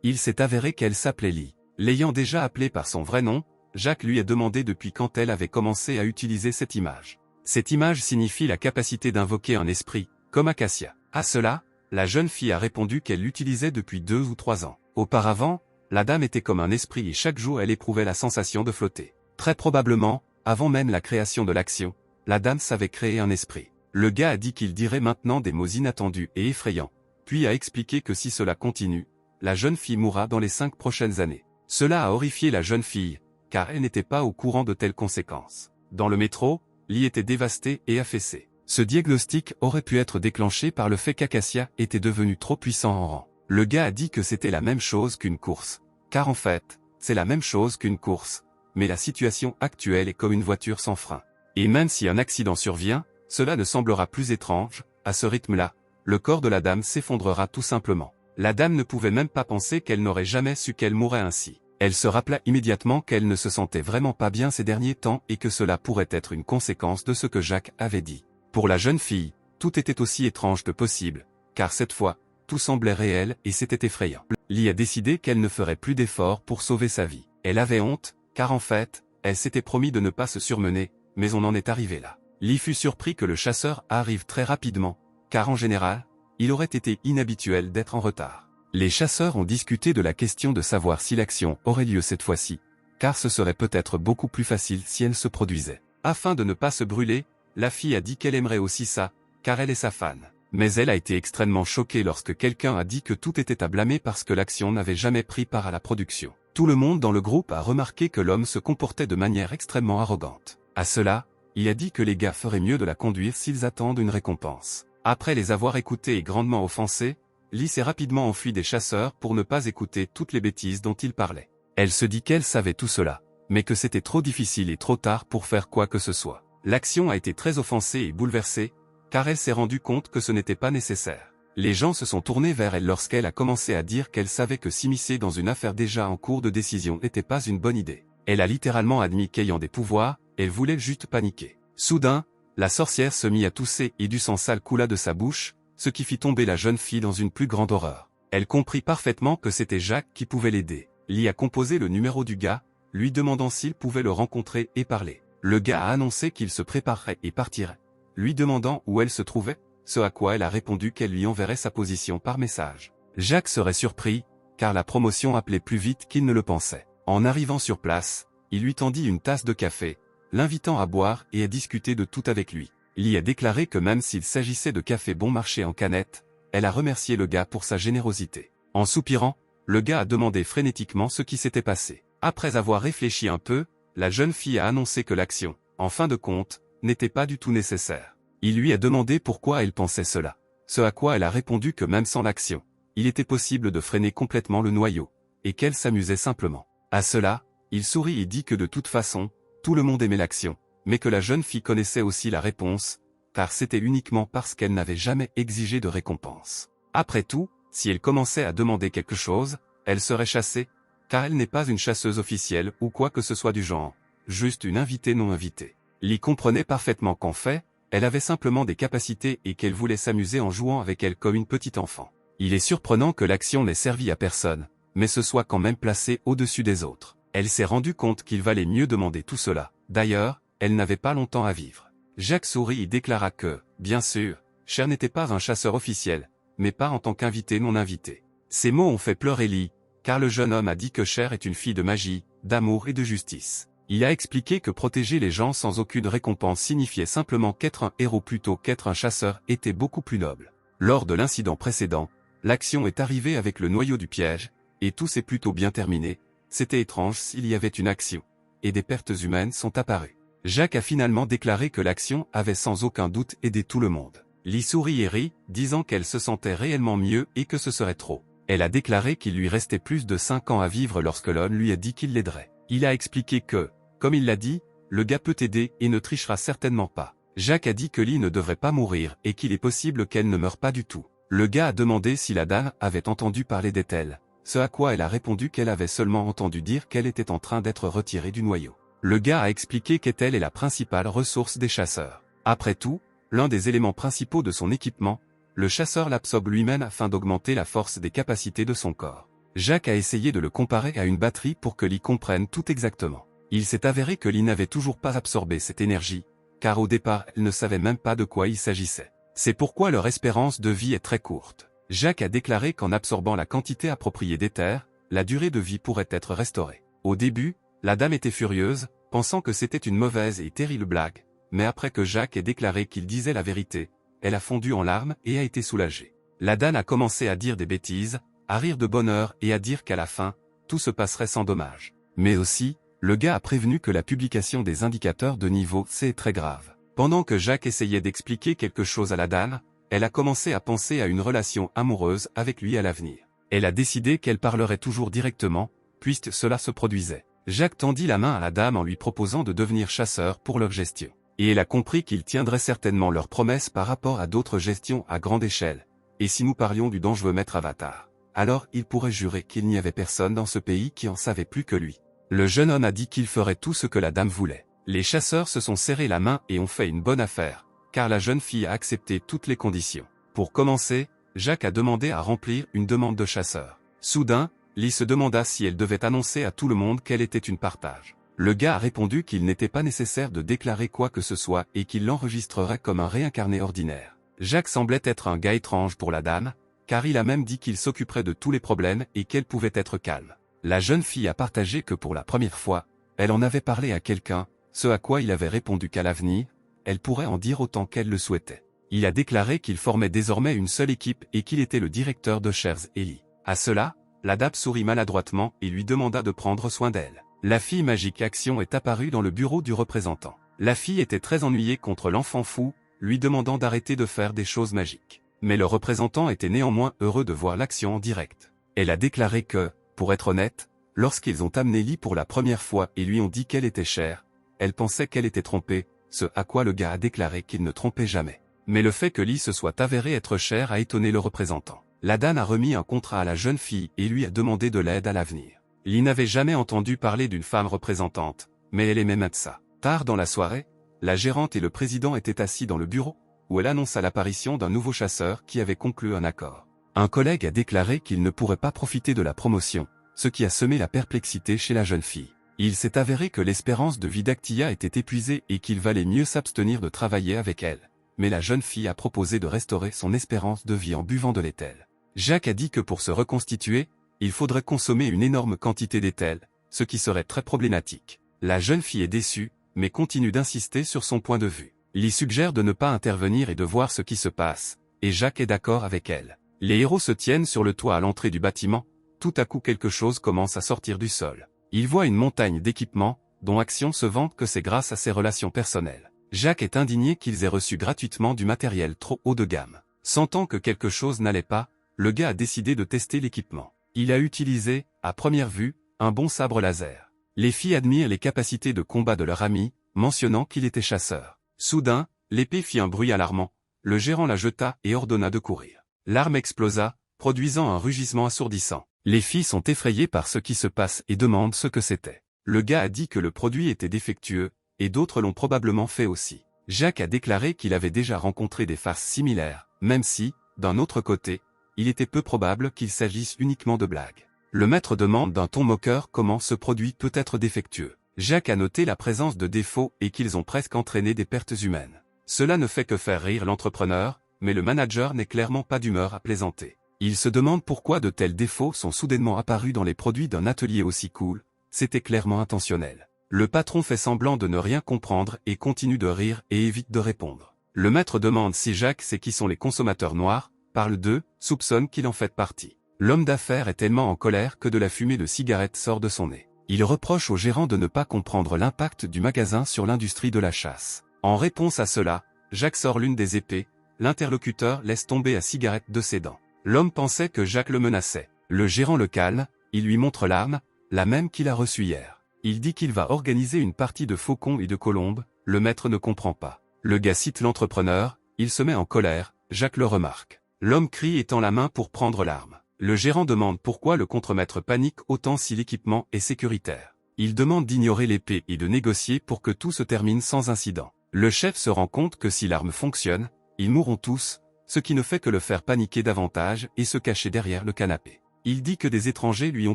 Il s'est avéré qu'elle s'appelait Lee. L'ayant déjà appelée par son vrai nom, Jacques lui a demandé depuis quand elle avait commencé à utiliser cette image. Cette image signifie la capacité d'invoquer un esprit, comme Acacia. À cela, la jeune fille a répondu qu'elle l'utilisait depuis 2 ou 3 ans. Auparavant, la dame était comme un esprit et chaque jour elle éprouvait la sensation de flotter. Très probablement, avant même la création de l'action, la dame savait créer un esprit. Le gars a dit qu'il dirait maintenant des mots inattendus et effrayants, puis a expliqué que si cela continue, la jeune fille mourra dans les 5 prochaines années. Cela a horrifié la jeune fille, car elle n'était pas au courant de telles conséquences. Dans le métro, Lee était dévastée et affaissée. Ce diagnostic aurait pu être déclenché par le fait qu'Acacia était devenu trop puissant en rang. Le gars a dit que c'était la même chose qu'une course. Car en fait, c'est la même chose qu'une course, mais la situation actuelle est comme une voiture sans frein. Et même si un accident survient, cela ne semblera plus étrange, à ce rythme-là, le corps de la dame s'effondrera tout simplement. La dame ne pouvait même pas penser qu'elle n'aurait jamais su qu'elle mourrait ainsi. Elle se rappela immédiatement qu'elle ne se sentait vraiment pas bien ces derniers temps et que cela pourrait être une conséquence de ce que Jacques avait dit. Pour la jeune fille, tout était aussi étrange que possible, car cette fois, tout semblait réel et c'était effrayant. Lee a décidé qu'elle ne ferait plus d'efforts pour sauver sa vie. Elle avait honte, car en fait, elle s'était promis de ne pas se surmener, mais on en est arrivé là. Lee fut surpris que le chasseur arrive très rapidement, car en général, il aurait été inhabituel d'être en retard. Les chasseurs ont discuté de la question de savoir si l'action aurait lieu cette fois-ci, car ce serait peut-être beaucoup plus facile si elle se produisait. Afin de ne pas se brûler, la fille a dit qu'elle aimerait aussi ça, car elle est sa fan. Mais elle a été extrêmement choquée lorsque quelqu'un a dit que tout était à blâmer parce que l'action n'avait jamais pris part à la production. Tout le monde dans le groupe a remarqué que l'homme se comportait de manière extrêmement arrogante. À cela, il a dit que les gars feraient mieux de la conduire s'ils attendent une récompense. Après les avoir écoutés et grandement offensés, Lee s'est rapidement enfuie des chasseurs pour ne pas écouter toutes les bêtises dont ils parlaient. Elle se dit qu'elle savait tout cela, mais que c'était trop difficile et trop tard pour faire quoi que ce soit. L'action a été très offensée et bouleversée, car elle s'est rendue compte que ce n'était pas nécessaire. Les gens se sont tournés vers elle lorsqu'elle a commencé à dire qu'elle savait que s'immiscer dans une affaire déjà en cours de décision n'était pas une bonne idée. Elle a littéralement admis qu'ayant des pouvoirs, elle voulait juste paniquer. Soudain, la sorcière se mit à tousser et du sang sale coula de sa bouche, ce qui fit tomber la jeune fille dans une plus grande horreur. Elle comprit parfaitement que c'était Jacques qui pouvait l'aider. Lee a composé le numéro du gars, lui demandant s'il pouvait le rencontrer et parler. Le gars a annoncé qu'il se préparerait et partirait, lui demandant où elle se trouvait, ce à quoi elle a répondu qu'elle lui enverrait sa position par message. Jacques serait surpris, car la promotion appelait plus vite qu'il ne le pensait. En arrivant sur place, il lui tendit une tasse de café, l'invitant à boire et à discuter de tout avec lui. Lee a déclaré que même s'il s'agissait de café bon marché en canette, elle a remercié le gars pour sa générosité. En soupirant, le gars a demandé frénétiquement ce qui s'était passé. Après avoir réfléchi un peu, la jeune fille a annoncé que l'action, en fin de compte, n'était pas du tout nécessaire. Il lui a demandé pourquoi elle pensait cela. Ce à quoi elle a répondu que même sans l'action, il était possible de freiner complètement le noyau, et qu'elle s'amusait simplement. À cela, il sourit et dit que de toute façon, tout le monde aimait l'action, mais que la jeune fille connaissait aussi la réponse, car c'était uniquement parce qu'elle n'avait jamais exigé de récompense. Après tout, si elle commençait à demander quelque chose, elle serait chassée, car elle n'est pas une chasseuse officielle ou quoi que ce soit du genre, juste une invitée non invitée. Lee comprenait parfaitement qu'en fait, elle avait simplement des capacités et qu'elle voulait s'amuser en jouant avec elle comme une petite enfant. Il est surprenant que l'action n'ait servi à personne, mais se soit quand même placée au-dessus des autres. Elle s'est rendue compte qu'il valait mieux demander tout cela. D'ailleurs, elle n'avait pas longtemps à vivre. Jacques sourit et déclara que, bien sûr, Cher n'était pas un chasseur officiel, mais pas en tant qu'invité non invité. Ces mots ont fait pleurer Lee, car le jeune homme a dit que Cher est une fille de magie, d'amour et de justice. Il a expliqué que protéger les gens sans aucune récompense signifiait simplement qu'être un héros plutôt qu'être un chasseur était beaucoup plus noble. Lors de l'incident précédent, l'action est arrivée avec le noyau du piège, et tout s'est plutôt bien terminé. C'était étrange s'il y avait une action, et des pertes humaines sont apparues. Jacques a finalement déclaré que l'action avait sans aucun doute aidé tout le monde. Lee sourit et rit, disant qu'elle se sentait réellement mieux et que ce serait trop. Elle a déclaré qu'il lui restait plus de 5 ans à vivre lorsque l'homme lui a dit qu'il l'aiderait. Il a expliqué que, comme il l'a dit, le gars peut t'aider et ne trichera certainement pas. Jacques a dit que Lee ne devrait pas mourir et qu'il est possible qu'elle ne meure pas du tout. Le gars a demandé si la dame avait entendu parler d'elle, ce à quoi elle a répondu qu'elle avait seulement entendu dire qu'elle était en train d'être retirée du noyau. Le gars a expliqué qu'elle est la principale ressource des chasseurs. Après tout, l'un des éléments principaux de son équipement, le chasseur l'absorbe lui-même afin d'augmenter la force des capacités de son corps. Jack a essayé de le comparer à une batterie pour que Lee comprenne tout exactement. Il s'est avéré que Lee n'avait toujours pas absorbé cette énergie, car au départ elle ne savait même pas de quoi il s'agissait. C'est pourquoi leur espérance de vie est très courte. Jack a déclaré qu'en absorbant la quantité appropriée d'éther, la durée de vie pourrait être restaurée. Au début, la dame était furieuse, pensant que c'était une mauvaise et terrible blague, mais après que Jack ait déclaré qu'il disait la vérité, elle a fondu en larmes et a été soulagée. La dame a commencé à dire des bêtises, à rire de bonheur et à dire qu'à la fin, tout se passerait sans dommage. Mais aussi, le gars a prévenu que la publication des indicateurs de niveau C est très grave. Pendant que Jack essayait d'expliquer quelque chose à la dame, elle a commencé à penser à une relation amoureuse avec lui à l'avenir. Elle a décidé qu'elle parlerait toujours directement, puisque cela se produisait. Jack tendit la main à la dame en lui proposant de devenir chasseur pour leur gestion. Et elle a compris qu'ils tiendraient certainement leurs promesses par rapport à d'autres gestions à grande échelle. Et si nous parlions du dangereux maître Avatar, alors il pourrait jurer qu'il n'y avait personne dans ce pays qui en savait plus que lui. Le jeune homme a dit qu'il ferait tout ce que la dame voulait. Les chasseurs se sont serrés la main et ont fait une bonne affaire, car la jeune fille a accepté toutes les conditions. Pour commencer, Jack a demandé à remplir une demande de chasseur. Soudain, Lee se demanda si elle devait annoncer à tout le monde qu'elle était une partage. Le gars a répondu qu'il n'était pas nécessaire de déclarer quoi que ce soit et qu'il l'enregistrerait comme un réincarné ordinaire. Jack semblait être un gars étrange pour la dame, car il a même dit qu'il s'occuperait de tous les problèmes et qu'elle pouvait être calme. La jeune fille a partagé que pour la première fois, elle en avait parlé à quelqu'un, ce à quoi il avait répondu qu'à l'avenir, elle pourrait en dire autant qu'elle le souhaitait. Il a déclaré qu'il formait désormais une seule équipe et qu'il était le directeur de Shears et Lee. À cela, la dame sourit maladroitement et lui demanda de prendre soin d'elle. La fille magique Action est apparue dans le bureau du représentant. La fille était très ennuyée contre l'enfant fou, lui demandant d'arrêter de faire des choses magiques. Mais le représentant était néanmoins heureux de voir l'action en direct. Elle a déclaré que, pour être honnête, lorsqu'ils ont amené Lee pour la première fois et lui ont dit qu'elle était chère, elle pensait qu'elle était trompée, ce à quoi le gars a déclaré qu'il ne trompait jamais. Mais le fait que Lee se soit avéré être chère a étonné le représentant. La dame a remis un contrat à la jeune fille et lui a demandé de l'aide à l'avenir. Lee n'avait jamais entendu parler d'une femme représentante, mais elle aimait même ça. Tard dans la soirée, la gérante et le président étaient assis dans le bureau, où elle annonça l'apparition d'un nouveau chasseur qui avait conclu un accord. Un collègue a déclaré qu'il ne pourrait pas profiter de la promotion, ce qui a semé la perplexité chez la jeune fille. Il s'est avéré que l'espérance de vie d'Actia était épuisée et qu'il valait mieux s'abstenir de travailler avec elle. Mais la jeune fille a proposé de restaurer son espérance de vie en buvant de l'étel. Jack a dit que pour se reconstituer, il faudrait consommer une énorme quantité d'étel, ce qui serait très problématique. La jeune fille est déçue, mais continue d'insister sur son point de vue. Lee suggère de ne pas intervenir et de voir ce qui se passe, et Jack est d'accord avec elle. Les héros se tiennent sur le toit à l'entrée du bâtiment, tout à coup quelque chose commence à sortir du sol. Ils voient une montagne d'équipements, dont Action se vante que c'est grâce à ses relations personnelles. Jack est indigné qu'ils aient reçu gratuitement du matériel trop haut de gamme. Sentant que quelque chose n'allait pas, le gars a décidé de tester l'équipement. Il a utilisé, à première vue, un bon sabre laser. Les filles admirent les capacités de combat de leur ami, mentionnant qu'il était chasseur. Soudain, l'épée fit un bruit alarmant, le gérant la jeta et ordonna de courir. L'arme explosa, produisant un rugissement assourdissant. Les filles sont effrayées par ce qui se passe et demandent ce que c'était. Le gars a dit que le produit était défectueux, et d'autres l'ont probablement fait aussi. Jack a déclaré qu'il avait déjà rencontré des farces similaires, même si, d'un autre côté, il était peu probable qu'il s'agisse uniquement de blagues. Le maître demande d'un ton moqueur comment ce produit peut être défectueux. Jack a noté la présence de défauts et qu'ils ont presque entraîné des pertes humaines. Cela ne fait que faire rire l'entrepreneur, mais le manager n'est clairement pas d'humeur à plaisanter. Il se demande pourquoi de tels défauts sont soudainement apparus dans les produits d'un atelier aussi cool, c'était clairement intentionnel. Le patron fait semblant de ne rien comprendre et continue de rire et évite de répondre. Le maître demande si Jack sait qui sont les consommateurs noirs, parle d'eux, soupçonne qu'il en fait partie. L'homme d'affaires est tellement en colère que de la fumée de cigarette sort de son nez. Il reproche au gérant de ne pas comprendre l'impact du magasin sur l'industrie de la chasse. En réponse à cela, Jack sort l'une des épées, l'interlocuteur laisse tomber la cigarette de ses dents. L'homme pensait que Jack le menaçait. Le gérant le calme, il lui montre l'arme, la même qu'il a reçue hier. Il dit qu'il va organiser une partie de faucons et de colombes, le maître ne comprend pas. Le gars cite l'entrepreneur, il se met en colère, Jack le remarque. L'homme crie et tend la main pour prendre l'arme. Le gérant demande pourquoi le contremaître panique autant si l'équipement est sécuritaire. Il demande d'ignorer l'épée et de négocier pour que tout se termine sans incident. Le chef se rend compte que si l'arme fonctionne, ils mourront tous, ce qui ne fait que le faire paniquer davantage et se cacher derrière le canapé. Il dit que des étrangers lui ont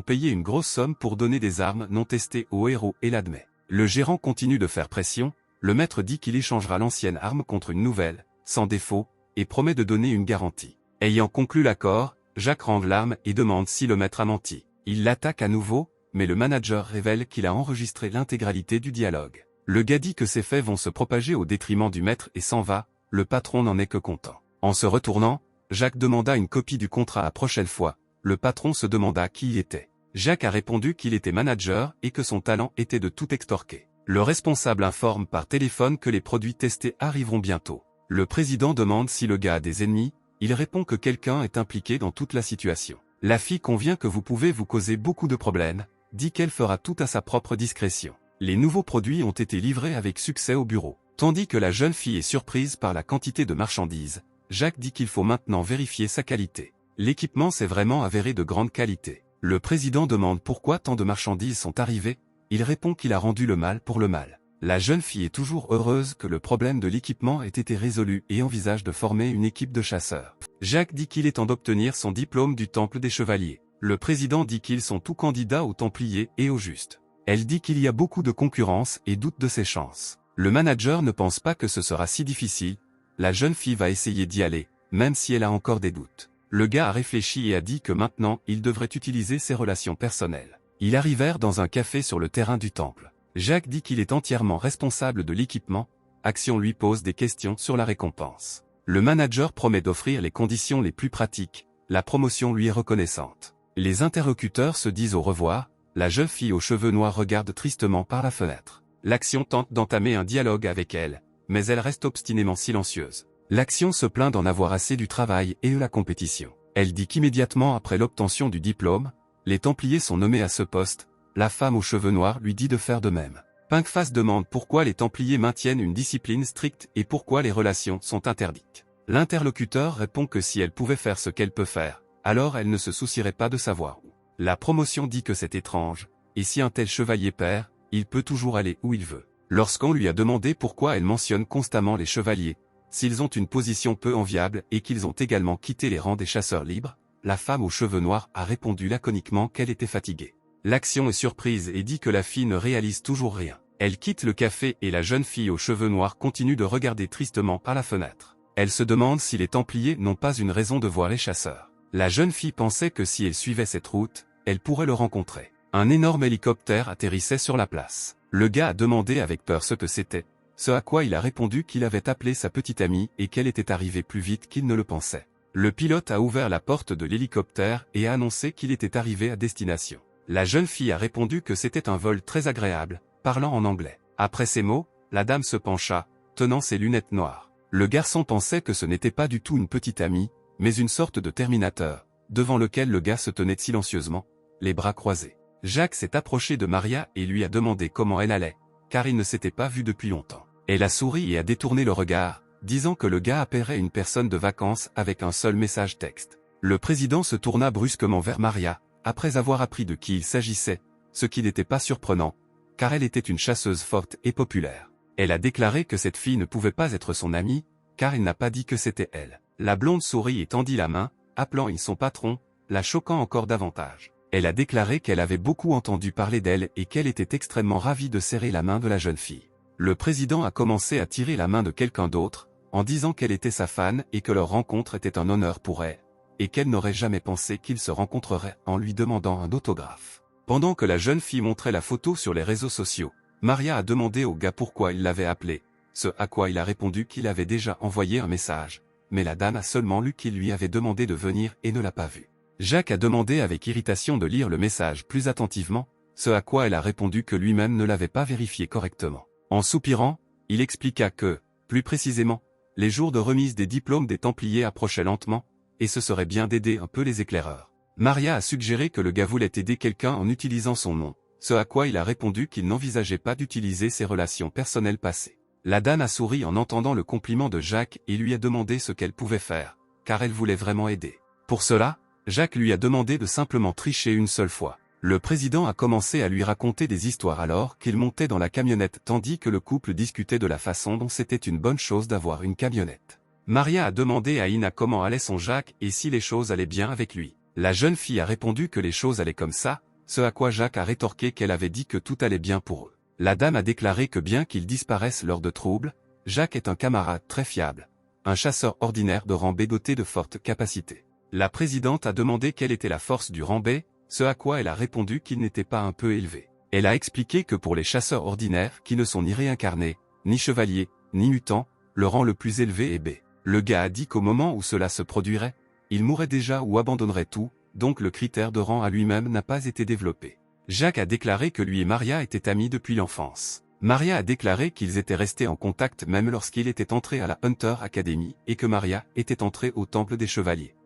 payé une grosse somme pour donner des armes non testées au héros et l'admet. Le gérant continue de faire pression, le maître dit qu'il échangera l'ancienne arme contre une nouvelle, sans défaut, et promet de donner une garantie. Ayant conclu l'accord, Jacques rend l'arme et demande si le maître a menti. Il l'attaque à nouveau, mais le manager révèle qu'il a enregistré l'intégralité du dialogue. Le gars dit que ces faits vont se propager au détriment du maître et s'en va, le patron n'en est que content. En se retournant, Jacques demanda une copie du contrat la prochaine fois, le patron se demanda qui il était. Jacques a répondu qu'il était manager et que son talent était de tout extorquer. Le responsable informe par téléphone que les produits testés arriveront bientôt. Le président demande si le gars a des ennemis, il répond que quelqu'un est impliqué dans toute la situation. La fille convient que vous pouvez vous causer beaucoup de problèmes, dit qu'elle fera tout à sa propre discrétion. Les nouveaux produits ont été livrés avec succès au bureau. Tandis que la jeune fille est surprise par la quantité de marchandises, Jacques dit qu'il faut maintenant vérifier sa qualité. L'équipement s'est vraiment avéré de grande qualité. Le président demande pourquoi tant de marchandises sont arrivées, il répond qu'il a rendu le mal pour le mal. La jeune fille est toujours heureuse que le problème de l'équipement ait été résolu et envisage de former une équipe de chasseurs. Jacques dit qu'il est temps d'obtenir son diplôme du Temple des Chevaliers. Le président dit qu'ils sont tous candidats aux Templiers et au Juste. Elle dit qu'il y a beaucoup de concurrence et doute de ses chances. Le manager ne pense pas que ce sera si difficile, la jeune fille va essayer d'y aller, même si elle a encore des doutes. Le gars a réfléchi et a dit que maintenant il devrait utiliser ses relations personnelles. Ils arrivèrent dans un café sur le terrain du temple. Jacques dit qu'il est entièrement responsable de l'équipement, Action lui pose des questions sur la récompense. Le manager promet d'offrir les conditions les plus pratiques, la promotion lui est reconnaissante. Les interlocuteurs se disent au revoir, la jeune fille aux cheveux noirs regarde tristement par la fenêtre. L'Action tente d'entamer un dialogue avec elle, mais elle reste obstinément silencieuse. L'Action se plaint d'en avoir assez du travail et de la compétition. Elle dit qu'immédiatement après l'obtention du diplôme, les Templiers sont nommés à ce poste, la femme aux cheveux noirs lui dit de faire de même. Pinkface demande pourquoi les Templiers maintiennent une discipline stricte et pourquoi les relations sont interdites. L'interlocuteur répond que si elle pouvait faire ce qu'elle peut faire, alors elle ne se soucierait pas de savoir où. La promotion dit que c'est étrange, et si un tel chevalier perd, il peut toujours aller où il veut. Lorsqu'on lui a demandé pourquoi elle mentionne constamment les chevaliers, s'ils ont une position peu enviable et qu'ils ont également quitté les rangs des chasseurs libres, la femme aux cheveux noirs a répondu laconiquement qu'elle était fatiguée. L'Action est surprise et dit que la fille ne réalise toujours rien. Elle quitte le café et la jeune fille aux cheveux noirs continue de regarder tristement par la fenêtre. Elle se demande si les Templiers n'ont pas une raison de voir les chasseurs. La jeune fille pensait que si elle suivait cette route, elle pourrait le rencontrer. Un énorme hélicoptère atterrissait sur la place. Le gars a demandé avec peur ce que c'était, ce à quoi il a répondu qu'il avait appelé sa petite amie et qu'elle était arrivée plus vite qu'il ne le pensait. Le pilote a ouvert la porte de l'hélicoptère et a annoncé qu'il était arrivé à destination. La jeune fille a répondu que c'était un vol très agréable, parlant en anglais. Après ces mots, la dame se pencha, tenant ses lunettes noires. Le garçon pensait que ce n'était pas du tout une petite amie, mais une sorte de Terminateur, devant lequel le gars se tenait silencieusement, les bras croisés. Jacques s'est approché de Maria et lui a demandé comment elle allait, car il ne s'était pas vu depuis longtemps. Elle a souri et a détourné le regard, disant que le gars appellerait une personne de vacances avec un seul message texte. Le président se tourna brusquement vers Maria, après avoir appris de qui il s'agissait, ce qui n'était pas surprenant, car elle était une chasseuse forte et populaire. Elle a déclaré que cette fille ne pouvait pas être son amie, car il n'a pas dit que c'était elle. La blonde sourit et tendit la main, appelant son patron, la choquant encore davantage. Elle a déclaré qu'elle avait beaucoup entendu parler d'elle et qu'elle était extrêmement ravie de serrer la main de la jeune fille. Le président a commencé à tirer la main de quelqu'un d'autre, en disant qu'elle était sa fan et que leur rencontre était un honneur pour elle, et qu'elle n'aurait jamais pensé qu'ils se rencontreraient en lui demandant un autographe. Pendant que la jeune fille montrait la photo sur les réseaux sociaux, Maria a demandé au gars pourquoi il l'avait appelé, ce à quoi il a répondu qu'il avait déjà envoyé un message, mais la dame a seulement lu qu'il lui avait demandé de venir et ne l'a pas vu. Jacques a demandé avec irritation de lire le message plus attentivement, ce à quoi elle a répondu que lui-même ne l'avait pas vérifié correctement. En soupirant, il expliqua que, plus précisément, les jours de remise des diplômes des Templiers approchaient lentement, et ce serait bien d'aider un peu les éclaireurs. Maria a suggéré que le gars voulait aider quelqu'un en utilisant son nom, ce à quoi il a répondu qu'il n'envisageait pas d'utiliser ses relations personnelles passées. La dame a souri en entendant le compliment de Jacques et lui a demandé ce qu'elle pouvait faire, car elle voulait vraiment aider. Pour cela, Jacques lui a demandé de simplement tricher une seule fois. Le président a commencé à lui raconter des histoires alors qu'il montait dans la camionnette tandis que le couple discutait de la façon dont c'était une bonne chose d'avoir une camionnette. Maria a demandé à Ina comment allait son Jacques et si les choses allaient bien avec lui. La jeune fille a répondu que les choses allaient comme ça, ce à quoi Jacques a rétorqué qu'elle avait dit que tout allait bien pour eux. La dame a déclaré que bien qu'il disparaisse lors de troubles, Jacques est un camarade très fiable, un chasseur ordinaire de rang B doté de fortes capacités. La présidente a demandé quelle était la force du rang B, ce à quoi elle a répondu qu'il n'était pas un peu élevé. Elle a expliqué que pour les chasseurs ordinaires qui ne sont ni réincarnés, ni chevaliers, ni mutants, le rang le plus élevé est B. Le gars a dit qu'au moment où cela se produirait, il mourrait déjà ou abandonnerait tout, donc le critère de rang à lui-même n'a pas été développé. Jacques a déclaré que lui et Maria étaient amis depuis l'enfance. Maria a déclaré qu'ils étaient restés en contact même lorsqu'il était entré à la Hunter Academy et que Maria était entrée au Temple des Chevaliers.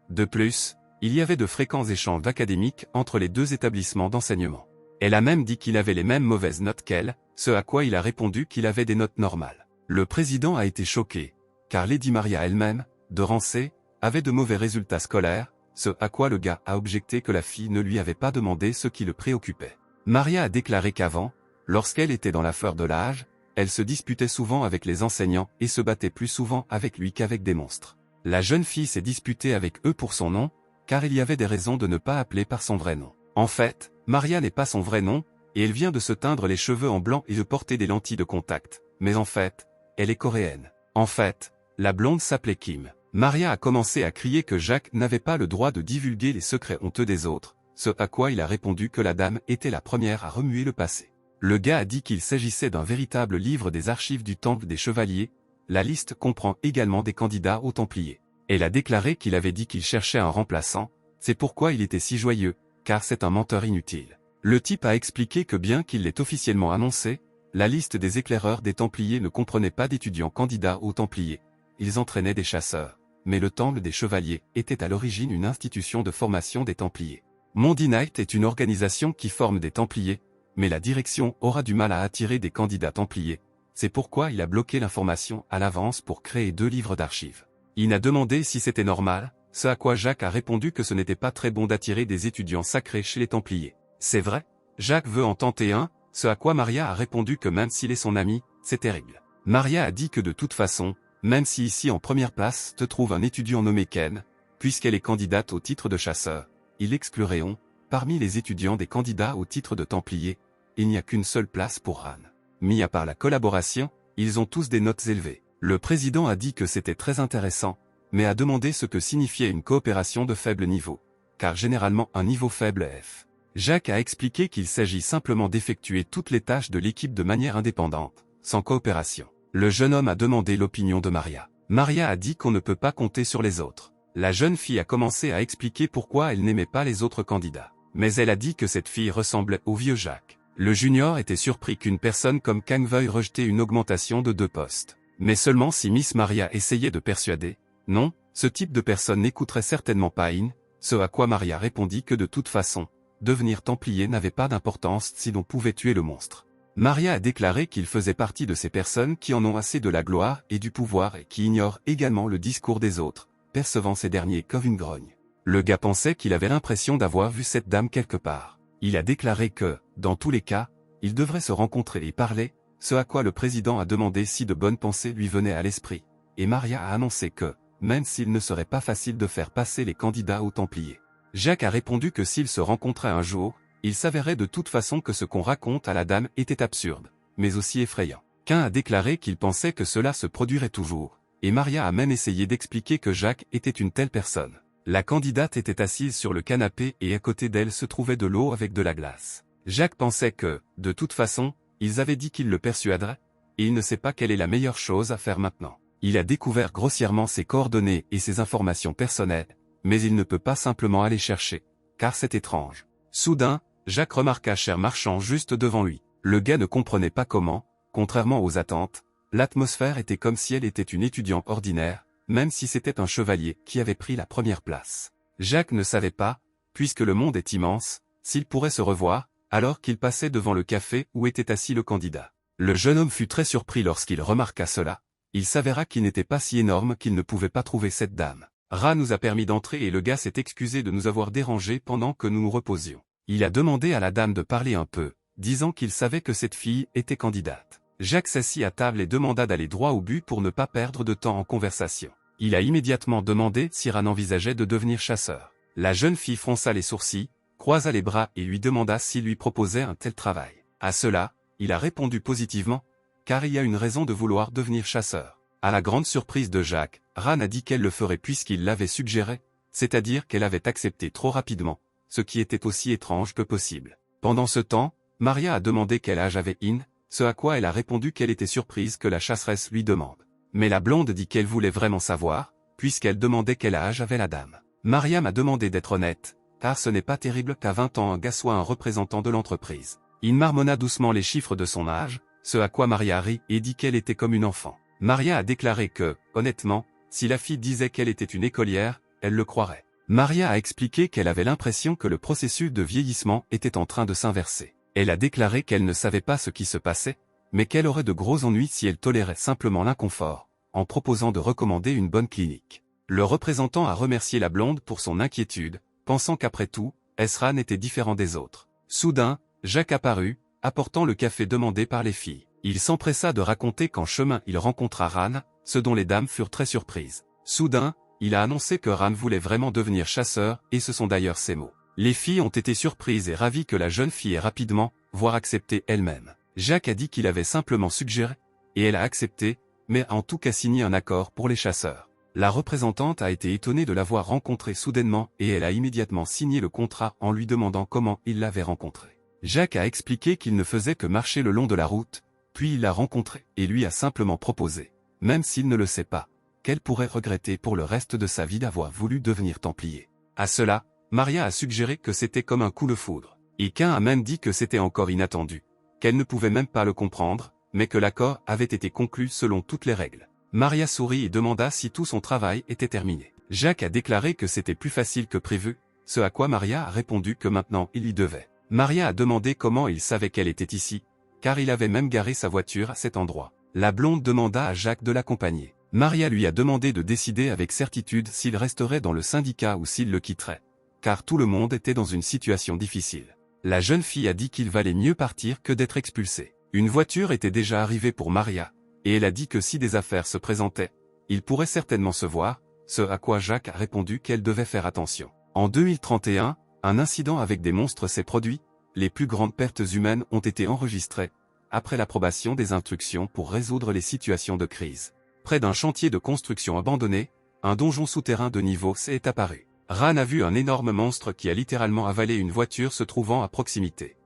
De plus, il y avait de fréquents échanges académiques entre les deux établissements d'enseignement. Elle a même dit qu'il avait les mêmes mauvaises notes qu'elle, ce à quoi il a répondu qu'il avait des notes normales. Le président a été choqué, car Lady Maria elle-même, de rang C, avait de mauvais résultats scolaires, ce à quoi le gars a objecté que la fille ne lui avait pas demandé ce qui le préoccupait. Maria a déclaré qu'avant, lorsqu'elle était dans la fleur de l'âge, elle se disputait souvent avec les enseignants et se battait plus souvent avec lui qu'avec des monstres. La jeune fille s'est disputée avec eux pour son nom, car il y avait des raisons de ne pas appeler par son vrai nom. En fait, Maria n'est pas son vrai nom, et elle vient de se teindre les cheveux en blanc et de porter des lentilles de contact, mais en fait, elle est coréenne. En fait, la blonde s'appelait Kim. Maria a commencé à crier que Jacques n'avait pas le droit de divulguer les secrets honteux des autres, ce à quoi il a répondu que la dame était la première à remuer le passé. Le gars a dit qu'il s'agissait d'un véritable livre des archives du Temple des Chevaliers, la liste comprend également des candidats aux Templiers. Elle a déclaré qu'il avait dit qu'il cherchait un remplaçant, c'est pourquoi il était si joyeux, car c'est un menteur inutile. Le type a expliqué que bien qu'il l'ait officiellement annoncé, la liste des éclaireurs des Templiers ne comprenait pas d'étudiants candidats aux Templiers. Ils entraînaient des chasseurs. Mais le Temple des Chevaliers était à l'origine une institution de formation des Templiers. Mondi Knight est une organisation qui forme des Templiers, mais la direction aura du mal à attirer des candidats Templiers. C'est pourquoi il a bloqué l'information à l'avance pour créer 2 livres d'archives. Il a demandé si c'était normal, ce à quoi Jacques a répondu que ce n'était pas très bon d'attirer des étudiants sacrés chez les Templiers. C'est vrai, Jacques veut en tenter un, ce à quoi Maria a répondu que même s'il est son ami, c'est terrible. Maria a dit que de toute façon, même si ici en première place te trouve un étudiant nommé Ken, puisqu'elle est candidate au titre de chasseur, il exclurait parmi les étudiants des candidats au titre de Templier, il n'y a qu'une seule place pour Ran. Mis à part la collaboration, ils ont tous des notes élevées. Le président a dit que c'était très intéressant, mais a demandé ce que signifiait une coopération de faible niveau, car généralement un niveau faible est F. Jacques a expliqué qu'il s'agit simplement d'effectuer toutes les tâches de l'équipe de manière indépendante, sans coopération. Le jeune homme a demandé l'opinion de Maria. Maria a dit qu'on ne peut pas compter sur les autres. La jeune fille a commencé à expliquer pourquoi elle n'aimait pas les autres candidats. Mais elle a dit que cette fille ressemblait au vieux Jacques. Le junior était surpris qu'une personne comme Kang veuille rejeter une augmentation de 2 postes. Mais seulement si Miss Maria essayait de persuader. Non, ce type de personne n'écouterait certainement pas In, ce à quoi Maria répondit que de toute façon, devenir Templier n'avait pas d'importance si l'on pouvait tuer le monstre. Maria a déclaré qu'il faisait partie de ces personnes qui en ont assez de la gloire et du pouvoir et qui ignorent également le discours des autres, percevant ces derniers comme une grogne. Le gars pensait qu'il avait l'impression d'avoir vu cette dame quelque part. Il a déclaré que, dans tous les cas, ils devraient se rencontrer et parler, ce à quoi le président a demandé si de bonnes pensées lui venaient à l'esprit, et Maria a annoncé que, même s'il ne serait pas facile de faire passer les candidats aux Templiers, Jacques a répondu que s'ils se rencontraient un jour, il s'avérait de toute façon que ce qu'on raconte à la dame était absurde, mais aussi effrayant. Qu'un a déclaré qu'il pensait que cela se produirait toujours, et Maria a même essayé d'expliquer que Jacques était une telle personne. La candidate était assise sur le canapé et à côté d'elle se trouvait de l'eau avec de la glace. Jacques pensait que, de toute façon, ils avaient dit qu'il le persuaderaient, et il ne sait pas quelle est la meilleure chose à faire maintenant. Il a découvert grossièrement ses coordonnées et ses informations personnelles, mais il ne peut pas simplement aller chercher, car c'est étrange. Soudain, Jacques remarqua Cher Marchand juste devant lui. Le gars ne comprenait pas comment, contrairement aux attentes, l'atmosphère était comme si elle était une étudiante ordinaire, même si c'était un chevalier qui avait pris la première place. Jacques ne savait pas, puisque le monde est immense, s'ils pourraient se revoir, alors qu'il passait devant le café où était assis le candidat. Le jeune homme fut très surpris lorsqu'il remarqua cela. Il s'avéra qu'il n'était pas si énorme qu'il ne pouvait pas trouver cette dame. Ra nous a permis d'entrer et le gars s'est excusé de nous avoir dérangés pendant que nous nous reposions. Il a demandé à la dame de parler un peu, disant qu'il savait que cette fille était candidate. Jacques s'assit à table et demanda d'aller droit au but pour ne pas perdre de temps en conversation. Il a immédiatement demandé si Ran envisageait de devenir chasseur. La jeune fille fronça les sourcils, croisa les bras et lui demanda s'il lui proposait un tel travail. À cela, il a répondu positivement, car il y a une raison de vouloir devenir chasseur. À la grande surprise de Jacques, Ran a dit qu'elle le ferait puisqu'il l'avait suggéré, c'est-à-dire qu'elle avait accepté trop rapidement, ce qui était aussi étrange que possible. Pendant ce temps, Maria a demandé quel âge avait In, ce à quoi elle a répondu qu'elle était surprise que la chasseresse lui demande. Mais la blonde dit qu'elle voulait vraiment savoir, puisqu'elle demandait quel âge avait la dame. Maria m'a demandé d'être honnête, car ce n'est pas terrible qu'à 20 ans un gars soit un représentant de l'entreprise. In marmonna doucement les chiffres de son âge, ce à quoi Maria rit et dit qu'elle était comme une enfant. Maria a déclaré que, honnêtement, si la fille disait qu'elle était une écolière, elle le croirait. Maria a expliqué qu'elle avait l'impression que le processus de vieillissement était en train de s'inverser. Elle a déclaré qu'elle ne savait pas ce qui se passait, mais qu'elle aurait de gros ennuis si elle tolérait simplement l'inconfort, en proposant de recommander une bonne clinique. Le représentant a remercié la blonde pour son inquiétude, pensant qu'après tout, Ran était différent des autres. Soudain, Jacques apparut, apportant le café demandé par les filles. Il s'empressa de raconter qu'en chemin il rencontra Ran, ce dont les dames furent très surprises. Soudain, il a annoncé que Ran voulait vraiment devenir chasseur, et ce sont d'ailleurs ses mots. Les filles ont été surprises et ravies que la jeune fille ait rapidement, voire accepté elle-même. Jacques a dit qu'il avait simplement suggéré, et elle a accepté, mais a en tout cas signé un accord pour les chasseurs. La représentante a été étonnée de l'avoir rencontré soudainement et elle a immédiatement signé le contrat en lui demandant comment il l'avait rencontré. Jacques a expliqué qu'il ne faisait que marcher le long de la route, puis il l'a rencontrée et lui a simplement proposé, même s'il ne le sait pas, qu'elle pourrait regretter pour le reste de sa vie d'avoir voulu devenir templier. À cela, Maria a suggéré que c'était comme un coup de foudre, et qu'un a même dit que c'était encore inattendu, qu'elle ne pouvait même pas le comprendre, mais que l'accord avait été conclu selon toutes les règles. Maria sourit et demanda si tout son travail était terminé. Jacques a déclaré que c'était plus facile que prévu, ce à quoi Maria a répondu que maintenant il y devait. Maria a demandé comment il savait qu'elle était ici, car il avait même garé sa voiture à cet endroit. La blonde demanda à Jacques de l'accompagner. Maria lui a demandé de décider avec certitude s'il resterait dans le syndicat ou s'il le quitterait, car tout le monde était dans une situation difficile. La jeune fille a dit qu'il valait mieux partir que d'être expulsé. Une voiture était déjà arrivée pour Maria, et elle a dit que si des affaires se présentaient, ils pourraient certainement se voir, ce à quoi Jacques a répondu qu'elle devait faire attention. En 2031, un incident avec des monstres s'est produit, les plus grandes pertes humaines ont été enregistrées, après l'approbation des instructions pour résoudre les situations de crise. Près d'un chantier de construction abandonné, un donjon souterrain de niveau C est apparu. Ran a vu un énorme monstre qui a littéralement avalé une voiture se trouvant à proximité.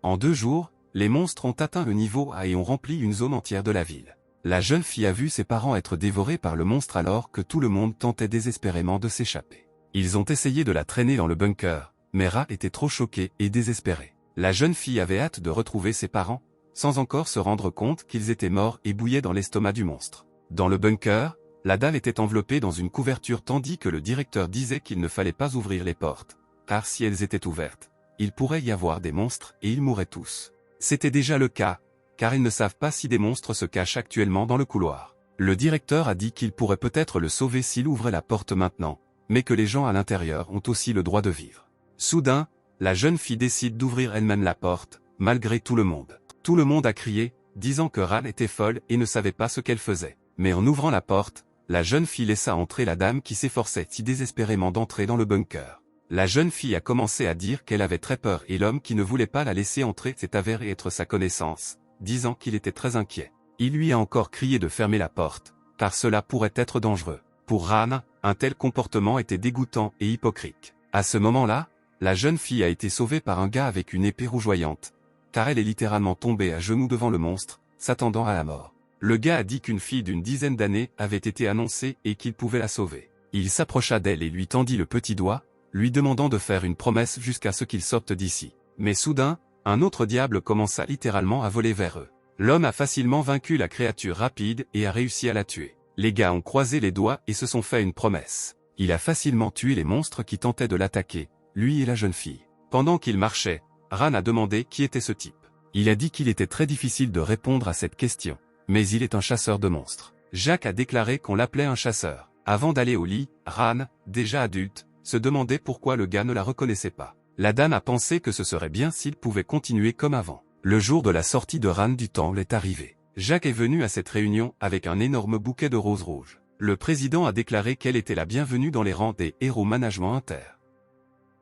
En 2 jours, les monstres ont atteint le niveau A et ont rempli une zone entière de la ville. La jeune fille a vu ses parents être dévorés par le monstre alors que tout le monde tentait désespérément de s'échapper. Ils ont essayé de la traîner dans le bunker, mais Ra était trop choqué et désespéré. La jeune fille avait hâte de retrouver ses parents, sans encore se rendre compte qu'ils étaient morts et bouillaient dans l'estomac du monstre. Dans le bunker, la dalle était enveloppée dans une couverture tandis que le directeur disait qu'il ne fallait pas ouvrir les portes, car si elles étaient ouvertes, il pourrait y avoir des monstres et ils mourraient tous. C'était déjà le cas, car ils ne savent pas si des monstres se cachent actuellement dans le couloir. Le directeur a dit qu'il pourrait peut-être le sauver s'il ouvrait la porte maintenant, mais que les gens à l'intérieur ont aussi le droit de vivre. Soudain, la jeune fille décide d'ouvrir elle-même la porte, malgré tout le monde. Tout le monde a crié, disant que Ran était folle et ne savait pas ce qu'elle faisait. Mais en ouvrant la porte, la jeune fille laissa entrer la dame qui s'efforçait si désespérément d'entrer dans le bunker. La jeune fille a commencé à dire qu'elle avait très peur et l'homme qui ne voulait pas la laisser entrer s'est avéré être sa connaissance, disant qu'il était très inquiet. Il lui a encore crié de fermer la porte, car cela pourrait être dangereux. Pour Ran, un tel comportement était dégoûtant et hypocrite. À ce moment-là, la jeune fille a été sauvée par un gars avec une épée rougeoyante, car elle est littéralement tombée à genoux devant le monstre, s'attendant à la mort. Le gars a dit qu'une fille d'une dizaine d'années avait été annoncée et qu'il pouvait la sauver. Il s'approcha d'elle et lui tendit le petit doigt, lui demandant de faire une promesse jusqu'à ce qu'ils sortent d'ici. Mais soudain, un autre diable commença littéralement à voler vers eux. L'homme a facilement vaincu la créature rapide et a réussi à la tuer. Les gars ont croisé les doigts et se sont fait une promesse. Il a facilement tué les monstres qui tentaient de l'attaquer, lui et la jeune fille. Pendant qu'il marchait, Ran a demandé qui était ce type. Il a dit qu'il était très difficile de répondre à cette question, mais il est un chasseur de monstres. Jacques a déclaré qu'on l'appelait un chasseur. Avant d'aller au lit, Ran, déjà adulte, se demandait pourquoi le gars ne la reconnaissait pas. La dame a pensé que ce serait bien s'il pouvait continuer comme avant. Le jour de la sortie de Ran du temple est arrivé. Jacques est venu à cette réunion avec un énorme bouquet de roses rouges. Le président a déclaré qu'elle était la bienvenue dans les rangs des héros management inter.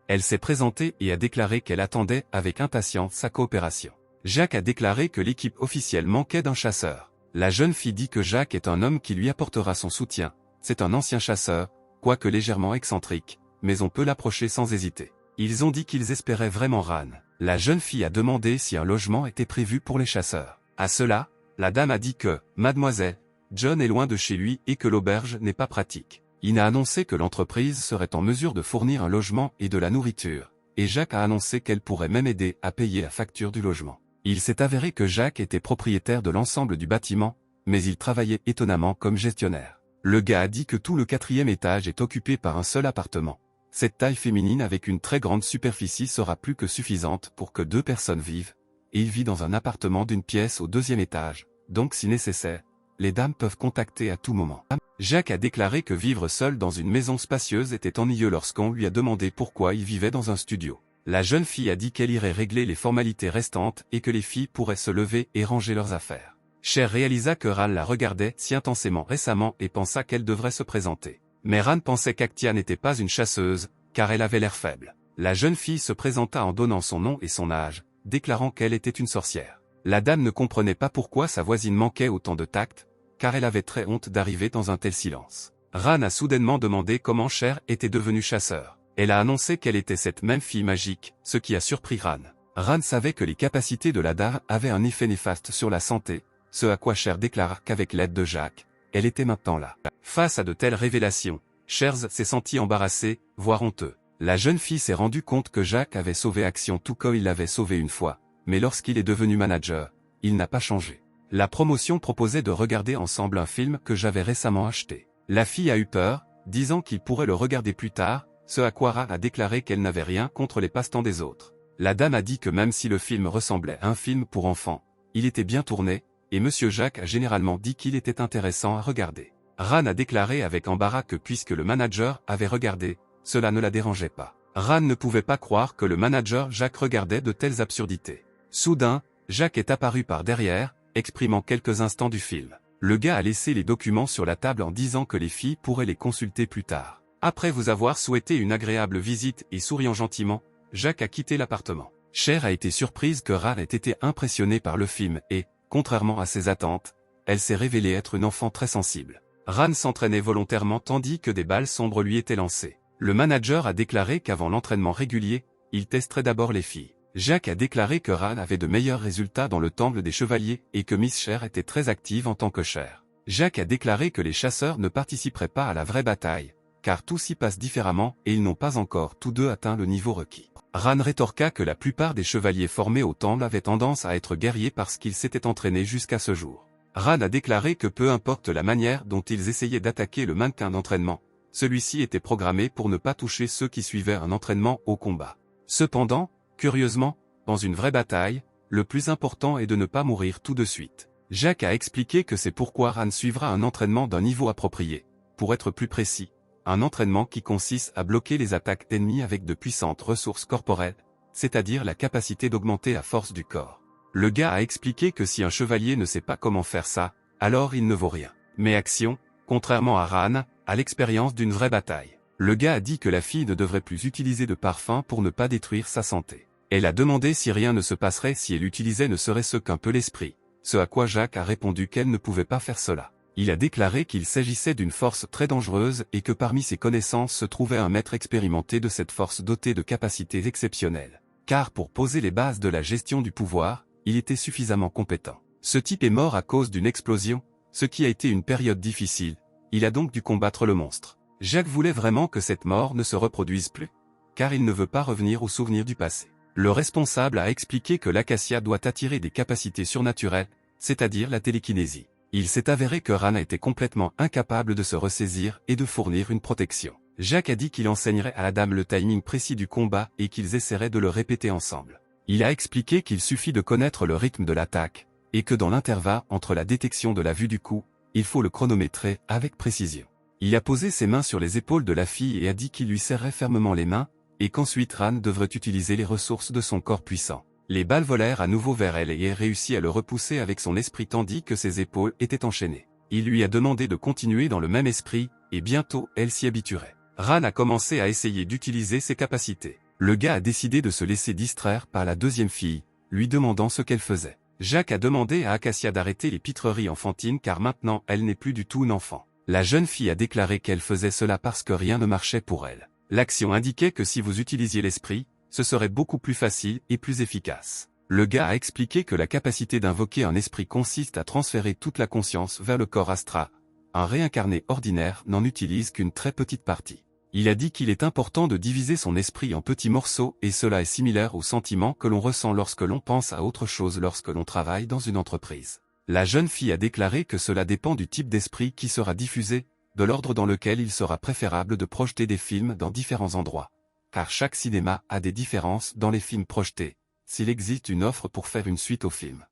Elle s'est présentée et a déclaré qu'elle attendait avec impatience sa coopération. Jacques a déclaré que l'équipe officielle manquait d'un chasseur. La jeune fille dit que Jacques est un homme qui lui apportera son soutien. C'est un ancien chasseur, quoique légèrement excentrique, mais on peut l'approcher sans hésiter. Ils ont dit qu'ils espéraient vraiment Ran. La jeune fille a demandé si un logement était prévu pour les chasseurs. À cela, la dame a dit que, mademoiselle, John est loin de chez lui et que l'auberge n'est pas pratique. Il a annoncé que l'entreprise serait en mesure de fournir un logement et de la nourriture, et Jacques a annoncé qu'elle pourrait même aider à payer la facture du logement. Il s'est avéré que Jacques était propriétaire de l'ensemble du bâtiment, mais il travaillait étonnamment comme gestionnaire. Le gars a dit que tout le 4e étage est occupé par un seul appartement. Cette taille féminine avec une très grande superficie sera plus que suffisante pour que 2 personnes vivent, et il vit dans un appartement d'une pièce au 2e étage, donc si nécessaire, les dames peuvent contacter à tout moment. Jacques a déclaré que vivre seul dans une maison spacieuse était ennuyeux lorsqu'on lui a demandé pourquoi il vivait dans un studio. La jeune fille a dit qu'elle irait régler les formalités restantes et que les filles pourraient se lever et ranger leurs affaires. Cher réalisa que Ran la regardait si intensément récemment et pensa qu'elle devrait se présenter. Mais Ran pensait qu'Actia n'était pas une chasseuse, car elle avait l'air faible. La jeune fille se présenta en donnant son nom et son âge, déclarant qu'elle était une sorcière. La dame ne comprenait pas pourquoi sa voisine manquait autant de tact, car elle avait très honte d'arriver dans un tel silence. Ran a soudainement demandé comment Cher était devenu chasseur. Elle a annoncé qu'elle était cette même fille magique, ce qui a surpris Ran. Ran savait que les capacités de la dame avaient un effet néfaste sur la santé, ce à quoi Cher déclara qu'avec l'aide de Jacques, elle était maintenant là. Face à de telles révélations, Cher s'est senti embarrassé, voire honteux. La jeune fille s'est rendue compte que Jacques avait sauvé Action tout comme il l'avait sauvé une fois, mais lorsqu'il est devenu manager, il n'a pas changé. La promotion proposait de regarder ensemble un film que j'avais récemment acheté. La fille a eu peur, disant qu'il pourrait le regarder plus tard, ce à quoi Ran a déclaré qu'elle n'avait rien contre les passe-temps des autres. La dame a dit que même si le film ressemblait à un film pour enfants, il était bien tourné, et Monsieur Jacques a généralement dit qu'il était intéressant à regarder. Ran a déclaré avec embarras que puisque le manager avait regardé, cela ne la dérangeait pas. Ran ne pouvait pas croire que le manager Jacques regardait de telles absurdités. Soudain, Jacques est apparu par derrière, exprimant quelques instants du film. Le gars a laissé les documents sur la table en disant que les filles pourraient les consulter plus tard. Après vous avoir souhaité une agréable visite et souriant gentiment, Jacques a quitté l'appartement. Cher a été surprise que Ran ait été impressionnée par le film et, contrairement à ses attentes, elle s'est révélée être une enfant très sensible. Ran s'entraînait volontairement tandis que des balles sombres lui étaient lancées. Le manager a déclaré qu'avant l'entraînement régulier, il testerait d'abord les filles. Jacques a déclaré que Ran avait de meilleurs résultats dans le temple des chevaliers et que Miss Cher était très active en tant que Cher. Jacques a déclaré que les chasseurs ne participeraient pas à la vraie bataille, car tout s'y passe différemment et ils n'ont pas encore tous deux atteint le niveau requis. Ran rétorqua que la plupart des chevaliers formés au temple avaient tendance à être guerriers parce qu'ils s'étaient entraînés jusqu'à ce jour. Ran a déclaré que peu importe la manière dont ils essayaient d'attaquer le mannequin d'entraînement, celui-ci était programmé pour ne pas toucher ceux qui suivaient un entraînement au combat. Cependant, curieusement, dans une vraie bataille, le plus important est de ne pas mourir tout de suite. Jacques a expliqué que c'est pourquoi Ran suivra un entraînement d'un niveau approprié. Pour être plus précis, un entraînement qui consiste à bloquer les attaques d'ennemis avec de puissantes ressources corporelles, c'est-à-dire la capacité d'augmenter la force du corps. Le gars a expliqué que si un chevalier ne sait pas comment faire ça, alors il ne vaut rien. Mais Action, contrairement à Ran, a l'expérience d'une vraie bataille. Le gars a dit que la fille ne devrait plus utiliser de parfum pour ne pas détruire sa santé. Elle a demandé si rien ne se passerait si elle utilisait ne serait-ce qu'un peu l'esprit, ce à quoi Jacques a répondu qu'elle ne pouvait pas faire cela. Il a déclaré qu'il s'agissait d'une force très dangereuse et que parmi ses connaissances se trouvait un maître expérimenté de cette force doté de capacités exceptionnelles. Car pour poser les bases de la gestion du pouvoir, il était suffisamment compétent. Ce type est mort à cause d'une explosion, ce qui a été une période difficile, il a donc dû combattre le monstre. Jacques voulait vraiment que cette mort ne se reproduise plus, car il ne veut pas revenir aux souvenirs du passé. Le responsable a expliqué que l'acacia doit attirer des capacités surnaturelles, c'est-à-dire la télékinésie. Il s'est avéré que Ran était complètement incapable de se ressaisir et de fournir une protection. Jacques a dit qu'il enseignerait à la dame le timing précis du combat et qu'ils essaieraient de le répéter ensemble. Il a expliqué qu'il suffit de connaître le rythme de l'attaque, et que dans l'intervalle entre la détection de la vue du coup, il faut le chronométrer avec précision. Il a posé ses mains sur les épaules de la fille et a dit qu'il lui serrait fermement les mains, et qu'ensuite Ran devrait utiliser les ressources de son corps puissant. Les balles volèrent à nouveau vers elle et réussit à le repousser avec son esprit tandis que ses épaules étaient enchaînées. Il lui a demandé de continuer dans le même esprit, et bientôt elle s'y habituerait. Ran a commencé à essayer d'utiliser ses capacités. Le gars a décidé de se laisser distraire par la deuxième fille, lui demandant ce qu'elle faisait. Jack a demandé à Acacia d'arrêter les pitreries enfantines car maintenant elle n'est plus du tout une enfant. La jeune fille a déclaré qu'elle faisait cela parce que rien ne marchait pour elle. L'action indiquait que si vous utilisiez l'esprit, ce serait beaucoup plus facile et plus efficace. Le gars a expliqué que la capacité d'invoquer un esprit consiste à transférer toute la conscience vers le corps astral. Un réincarné ordinaire n'en utilise qu'une très petite partie. Il a dit qu'il est important de diviser son esprit en petits morceaux et cela est similaire au sentiment que l'on ressent lorsque l'on pense à autre chose lorsque l'on travaille dans une entreprise. La jeune fille a déclaré que cela dépend du type d'esprit qui sera diffusé, de l'ordre dans lequel il sera préférable de projeter des films dans différents endroits. Car chaque cinéma a des différences dans les films projetés, s'il existe une offre pour faire une suite au film.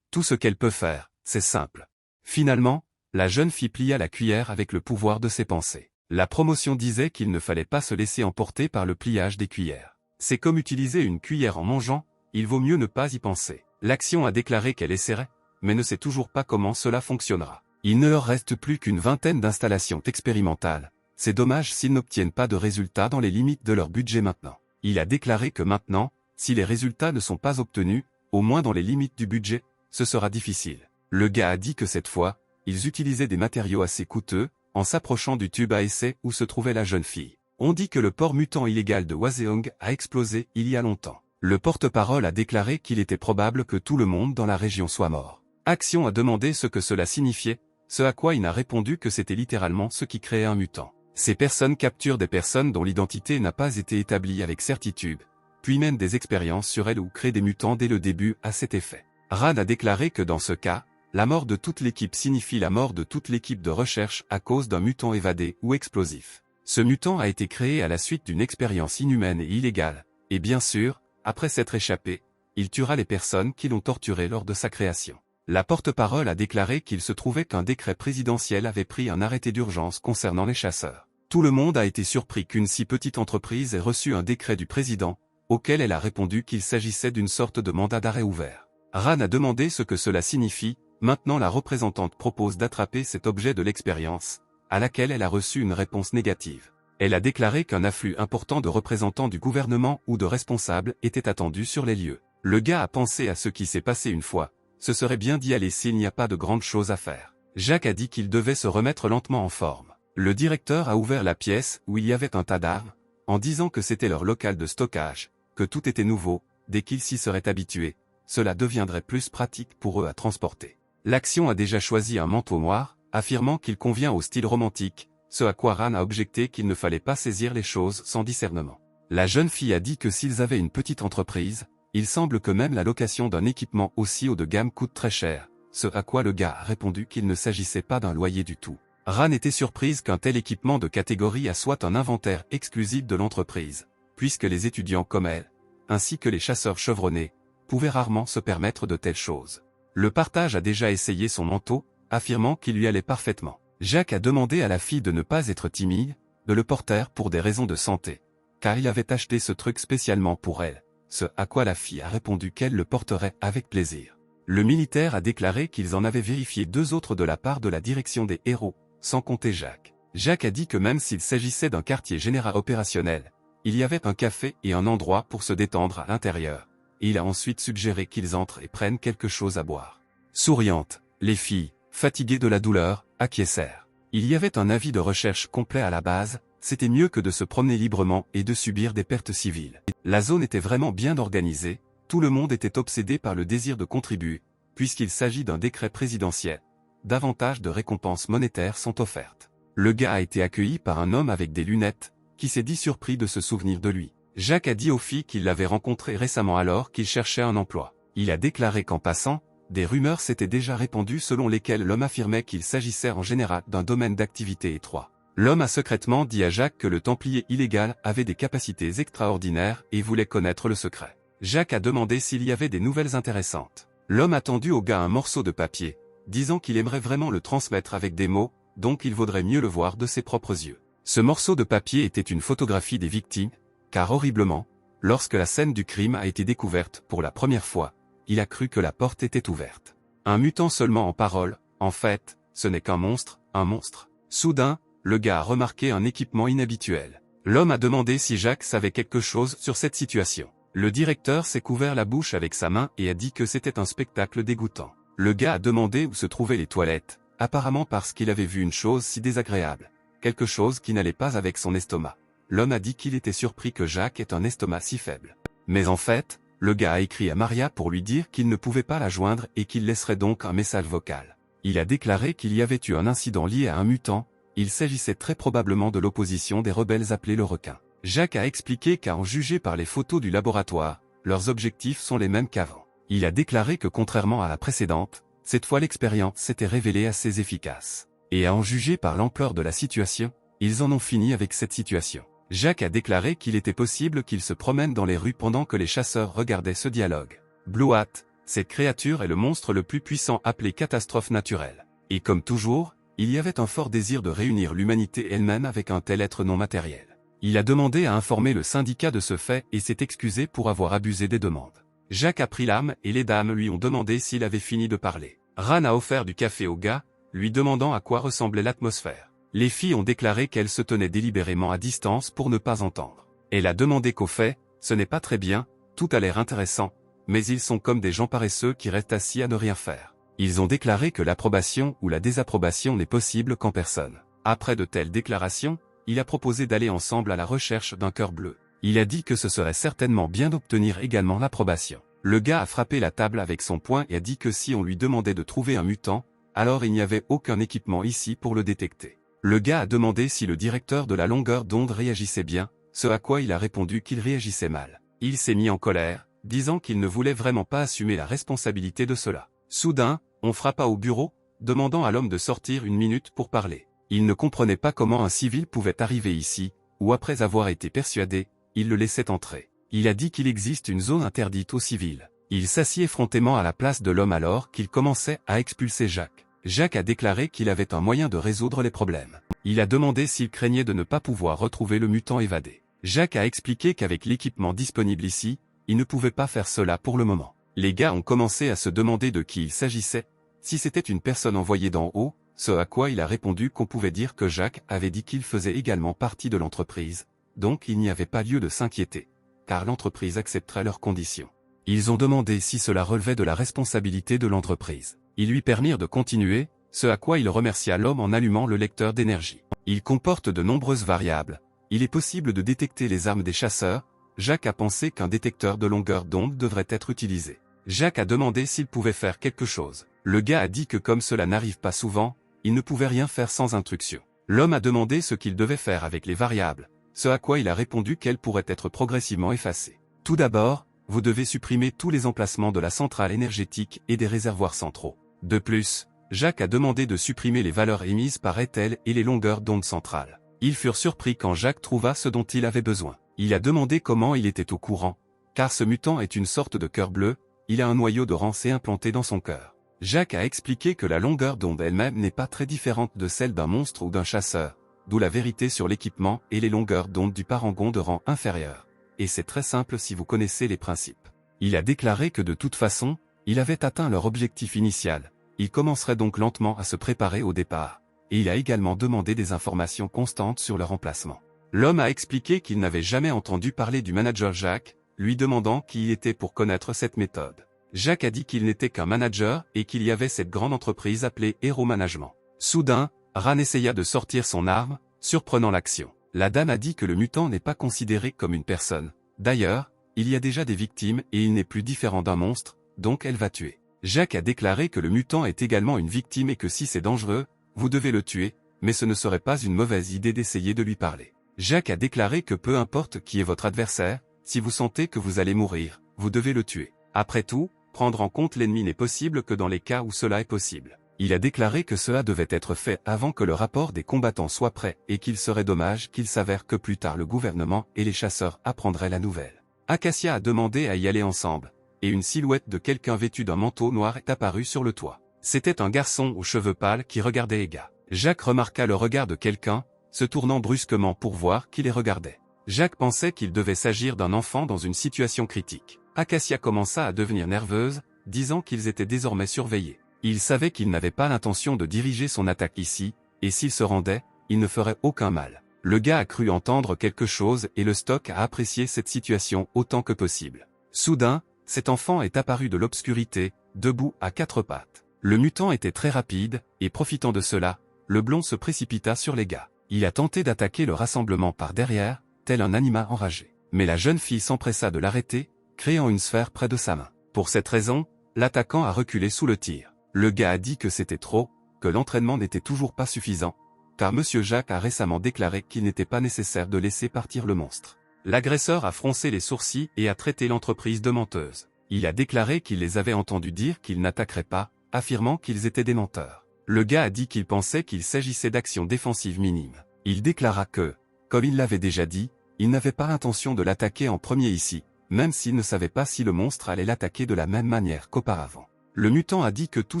Tout ce qu'elle peut faire, c'est simple. Finalement, la jeune fille plia la cuillère avec le pouvoir de ses pensées. La promotion disait qu'il ne fallait pas se laisser emporter par le pliage des cuillères. C'est comme utiliser une cuillère en mangeant, il vaut mieux ne pas y penser. L'action a déclaré qu'elle essaierait, mais ne sait toujours pas comment cela fonctionnera. Il ne leur reste plus qu'une vingtaine d'installations expérimentales. C'est dommage s'ils n'obtiennent pas de résultats dans les limites de leur budget maintenant. Il a déclaré que maintenant, si les résultats ne sont pas obtenus, au moins dans les limites du budget, ce sera difficile. Le gars a dit que cette fois, ils utilisaient des matériaux assez coûteux, en s'approchant du tube à essai où se trouvait la jeune fille. On dit que le port mutant illégal de Waseong a explosé il y a longtemps. Le porte-parole a déclaré qu'il était probable que tout le monde dans la région soit mort. Action a demandé ce que cela signifiait, ce à quoi il a répondu que c'était littéralement ce qui créait un mutant. Ces personnes capturent des personnes dont l'identité n'a pas été établie avec certitude, puis mènent des expériences sur elles ou créent des mutants dès le début à cet effet. Ran a déclaré que dans ce cas, la mort de toute l'équipe signifie la mort de toute l'équipe de recherche à cause d'un mutant évadé ou explosif. Ce mutant a été créé à la suite d'une expérience inhumaine et illégale, et bien sûr, après s'être échappé, il tuera les personnes qui l'ont torturé lors de sa création. La porte-parole a déclaré qu'il se trouvait qu'un décret présidentiel avait pris un arrêté d'urgence concernant les chasseurs. Tout le monde a été surpris qu'une si petite entreprise ait reçu un décret du président, auquel elle a répondu qu'il s'agissait d'une sorte de mandat d'arrêt ouvert. Ran a demandé ce que cela signifie, maintenant la représentante propose d'attraper cet objet de l'expérience, à laquelle elle a reçu une réponse négative. Elle a déclaré qu'un afflux important de représentants du gouvernement ou de responsables était attendu sur les lieux. Le gars a pensé à ce qui s'est passé une fois, ce serait bien d'y aller s'il n'y a pas de grandes choses à faire. Jack a dit qu'il devait se remettre lentement en forme. Le directeur a ouvert la pièce où il y avait un tas d'armes, en disant que c'était leur local de stockage, que tout était nouveau, dès qu'ils s'y seraient habitués, cela deviendrait plus pratique pour eux à transporter. L'action a déjà choisi un manteau noir, affirmant qu'il convient au style romantique, ce à quoi Ran a objecté qu'il ne fallait pas saisir les choses sans discernement. La jeune fille a dit que s'ils avaient une petite entreprise, il semble que même la location d'un équipement aussi haut de gamme coûte très cher, ce à quoi le gars a répondu qu'il ne s'agissait pas d'un loyer du tout. Ran était surprise qu'un tel équipement de catégorie A soit un inventaire exclusif de l'entreprise, puisque les étudiants comme elle, ainsi que les chasseurs chevronnés, pouvaient rarement se permettre de telles choses. Le partage a déjà essayé son manteau, affirmant qu'il lui allait parfaitement. Jack a demandé à la fille de ne pas être timide, de le porter pour des raisons de santé, car il avait acheté ce truc spécialement pour elle, ce à quoi la fille a répondu qu'elle le porterait avec plaisir. Le militaire a déclaré qu'ils en avaient vérifié 2 autres de la part de la direction des héros, sans compter Jack. Jack a dit que même s'il s'agissait d'un quartier général opérationnel, il y avait un café et un endroit pour se détendre à l'intérieur, et il a ensuite suggéré qu'ils entrent et prennent quelque chose à boire. Souriantes, les filles, fatiguées de la douleur, acquiescèrent. Il y avait un avis de recherche complet à la base, c'était mieux que de se promener librement et de subir des pertes civiles. La zone était vraiment bien organisée, tout le monde était obsédé par le désir de contribuer, puisqu'il s'agit d'un décret présidentiel. Davantage de récompenses monétaires sont offertes. Le gars a été accueilli par un homme avec des lunettes, qui s'est dit surpris de se souvenir de lui. Jack a dit aux filles qu'il l'avait rencontré récemment alors qu'il cherchait un emploi. Il a déclaré qu'en passant, des rumeurs s'étaient déjà répandues selon lesquelles l'homme affirmait qu'il s'agissait en général d'un domaine d'activité étroit. L'homme a secrètement dit à Jack que le Templier illégal avait des capacités extraordinaires et voulait connaître le secret. Jack a demandé s'il y avait des nouvelles intéressantes. L'homme a tendu au gars un morceau de papier, disant qu'il aimerait vraiment le transmettre avec des mots, donc il vaudrait mieux le voir de ses propres yeux. Ce morceau de papier était une photographie des victimes, car horriblement, lorsque la scène du crime a été découverte pour la première fois, il a cru que la porte était ouverte. Un mutant seulement en parole, en fait, ce n'est qu'un monstre, un monstre. Soudain, le gars a remarqué un équipement inhabituel. L'homme a demandé si Jacques savait quelque chose sur cette situation. Le directeur s'est couvert la bouche avec sa main et a dit que c'était un spectacle dégoûtant. Le gars a demandé où se trouvaient les toilettes, apparemment parce qu'il avait vu une chose si désagréable. Quelque chose qui n'allait pas avec son estomac. L'homme a dit qu'il était surpris que Jacques ait un estomac si faible. Mais en fait, le gars a écrit à Maria pour lui dire qu'il ne pouvait pas la joindre et qu'il laisserait donc un message vocal. Il a déclaré qu'il y avait eu un incident lié à un mutant, il s'agissait très probablement de l'opposition des rebelles appelés le requin. Jacques a expliqué qu'à en juger par les photos du laboratoire, leurs objectifs sont les mêmes qu'avant. Il a déclaré que contrairement à la précédente, cette fois l'expérience s'était révélée assez efficace. Et à en juger par l'ampleur de la situation, ils en ont fini avec cette situation. Jacques a déclaré qu'il était possible qu'ils se promènent dans les rues pendant que les chasseurs regardaient ce dialogue. Blue Hat, cette créature est le monstre le plus puissant appelé catastrophe naturelle. Et comme toujours, il y avait un fort désir de réunir l'humanité elle-même avec un tel être non matériel. Il a demandé à informer le syndicat de ce fait et s'est excusé pour avoir abusé des demandes. Jacques a pris l'âme et les dames lui ont demandé s'il avait fini de parler. Ran a offert du café au gars, lui demandant à quoi ressemblait l'atmosphère. Les filles ont déclaré qu'elles se tenaient délibérément à distance pour ne pas entendre. Elle a demandé qu'au fait, ce n'est pas très bien, tout a l'air intéressant, mais ils sont comme des gens paresseux qui restent assis à ne rien faire. Ils ont déclaré que l'approbation ou la désapprobation n'est possible qu'en personne. Après de telles déclarations, il a proposé d'aller ensemble à la recherche d'un cœur bleu. Il a dit que ce serait certainement bien d'obtenir également l'approbation. Le gars a frappé la table avec son poing et a dit que si on lui demandait de trouver un mutant, alors il n'y avait aucun équipement ici pour le détecter. Le gars a demandé si le directeur de la longueur d'onde réagissait bien, ce à quoi il a répondu qu'il réagissait mal. Il s'est mis en colère, disant qu'il ne voulait vraiment pas assumer la responsabilité de cela. Soudain, on frappa au bureau, demandant à l'homme de sortir une minute pour parler. Il ne comprenait pas comment un civil pouvait arriver ici, ou après avoir été persuadé, il le laissait entrer. Il a dit qu'il existe une zone interdite aux civils. Il s'assit effrontément à la place de l'homme alors qu'il commençait à expulser Jacques. Jacques a déclaré qu'il avait un moyen de résoudre les problèmes. Il a demandé s'il craignait de ne pas pouvoir retrouver le mutant évadé. Jacques a expliqué qu'avec l'équipement disponible ici, il ne pouvait pas faire cela pour le moment. Les gars ont commencé à se demander de qui il s'agissait, si c'était une personne envoyée d'en haut, ce à quoi il a répondu qu'on pouvait dire que Jacques avait dit qu'il faisait également partie de l'entreprise, donc il n'y avait pas lieu de s'inquiéter, car l'entreprise accepterait leurs conditions. Ils ont demandé si cela relevait de la responsabilité de l'entreprise. Ils lui permirent de continuer, ce à quoi il remercia l'homme en allumant le lecteur d'énergie. Il comporte de nombreuses variables. Il est possible de détecter les armes des chasseurs. Jacques a pensé qu'un détecteur de longueur d'onde devrait être utilisé. Jacques a demandé s'il pouvait faire quelque chose. Le gars a dit que comme cela n'arrive pas souvent, il ne pouvait rien faire sans instruction. L'homme a demandé ce qu'il devait faire avec les variables, ce à quoi il a répondu qu'elles pourraient être progressivement effacées. Tout d'abord, vous devez supprimer tous les emplacements de la centrale énergétique et des réservoirs centraux. De plus, Jacques a demandé de supprimer les valeurs émises par Ethel et les longueurs d'onde centrales. Ils furent surpris quand Jacques trouva ce dont il avait besoin. Il a demandé comment il était au courant, car ce mutant est une sorte de cœur bleu, il a un noyau de rancé implanté dans son cœur. Jacques a expliqué que la longueur d'onde elle-même n'est pas très différente de celle d'un monstre ou d'un chasseur, d'où la vérité sur l'équipement et les longueurs d'onde du parangon de rang inférieur. Et c'est très simple si vous connaissez les principes. Il a déclaré que de toute façon, il avait atteint leur objectif initial, il commencerait donc lentement à se préparer au départ, et il a également demandé des informations constantes sur leur emplacement. L'homme a expliqué qu'il n'avait jamais entendu parler du manager Jacques, lui demandant qui il était pour connaître cette méthode. Jacques a dit qu'il n'était qu'un manager et qu'il y avait cette grande entreprise appelée Hero Management. Soudain, Ran essaya de sortir son arme, surprenant l'action. La dame a dit que le mutant n'est pas considéré comme une personne. D'ailleurs, il y a déjà des victimes et il n'est plus différent d'un monstre, donc elle va tuer. Jacques a déclaré que le mutant est également une victime et que si c'est dangereux, vous devez le tuer, mais ce ne serait pas une mauvaise idée d'essayer de lui parler. Jacques a déclaré que peu importe qui est votre adversaire, si vous sentez que vous allez mourir, vous devez le tuer. Après tout, prendre en compte l'ennemi n'est possible que dans les cas où cela est possible. Il a déclaré que cela devait être fait avant que le rapport des combattants soit prêt et qu'il serait dommage qu'il s'avère que plus tard le gouvernement et les chasseurs apprendraient la nouvelle. Acacia a demandé à y aller ensemble, et une silhouette de quelqu'un vêtu d'un manteau noir est apparue sur le toit. C'était un garçon aux cheveux pâles qui regardait Ega. Jacques remarqua le regard de quelqu'un, se tournant brusquement pour voir qui les regardait. Jacques pensait qu'il devait s'agir d'un enfant dans une situation critique. Acacia commença à devenir nerveuse, disant qu'ils étaient désormais surveillés. Il savait qu'il n'avait pas l'intention de diriger son attaque ici, et s'il se rendait, il ne ferait aucun mal. Le gars a cru entendre quelque chose et le stock a apprécié cette situation autant que possible. Soudain, cet enfant est apparu de l'obscurité, debout à quatre pattes. Le mutant était très rapide, et profitant de cela, le blond se précipita sur les gars. Il a tenté d'attaquer le rassemblement par derrière, tel un animal enragé. Mais la jeune fille s'empressa de l'arrêter, créant une sphère près de sa main. Pour cette raison, l'attaquant a reculé sous le tir. Le gars a dit que c'était trop, que l'entraînement n'était toujours pas suffisant, car Monsieur Jacques a récemment déclaré qu'il n'était pas nécessaire de laisser partir le monstre. L'agresseur a froncé les sourcils et a traité l'entreprise de menteuse. Il a déclaré qu'il les avait entendus dire qu'ils n'attaqueraient pas, affirmant qu'ils étaient des menteurs. Le gars a dit qu'il pensait qu'il s'agissait d'actions défensives minimes. Il déclara que, comme il l'avait déjà dit, il n'avait pas l'intention de l'attaquer en premier ici, même s'il ne savait pas si le monstre allait l'attaquer de la même manière qu'auparavant. Le mutant a dit que tous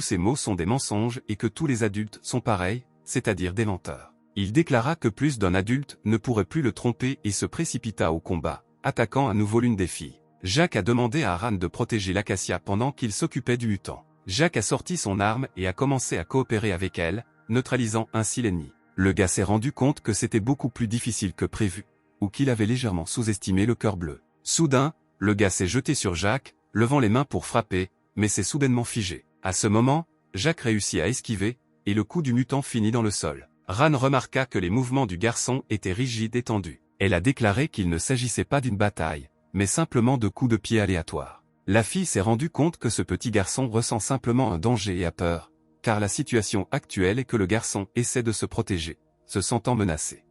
ces mots sont des mensonges et que tous les adultes sont pareils, c'est-à-dire des menteurs. Il déclara que plus d'un adulte ne pourrait plus le tromper et se précipita au combat, attaquant à nouveau l'une des filles. Jacques a demandé à Aran de protéger l'Acacia pendant qu'il s'occupait du mutant. Jacques a sorti son arme et a commencé à coopérer avec elle, neutralisant ainsi l'ennemi. Le gars s'est rendu compte que c'était beaucoup plus difficile que prévu, ou qu'il avait légèrement sous-estimé le cœur bleu. Soudain, le gars s'est jeté sur Jacques, levant les mains pour frapper, mais s'est soudainement figé. À ce moment, Jacques réussit à esquiver, et le coup du mutant finit dans le sol. Ran remarqua que les mouvements du garçon étaient rigides et tendus. Elle a déclaré qu'il ne s'agissait pas d'une bataille, mais simplement de coups de pied aléatoires. La fille s'est rendue compte que ce petit garçon ressent simplement un danger et a peur, car la situation actuelle est que le garçon essaie de se protéger, se sentant menacé.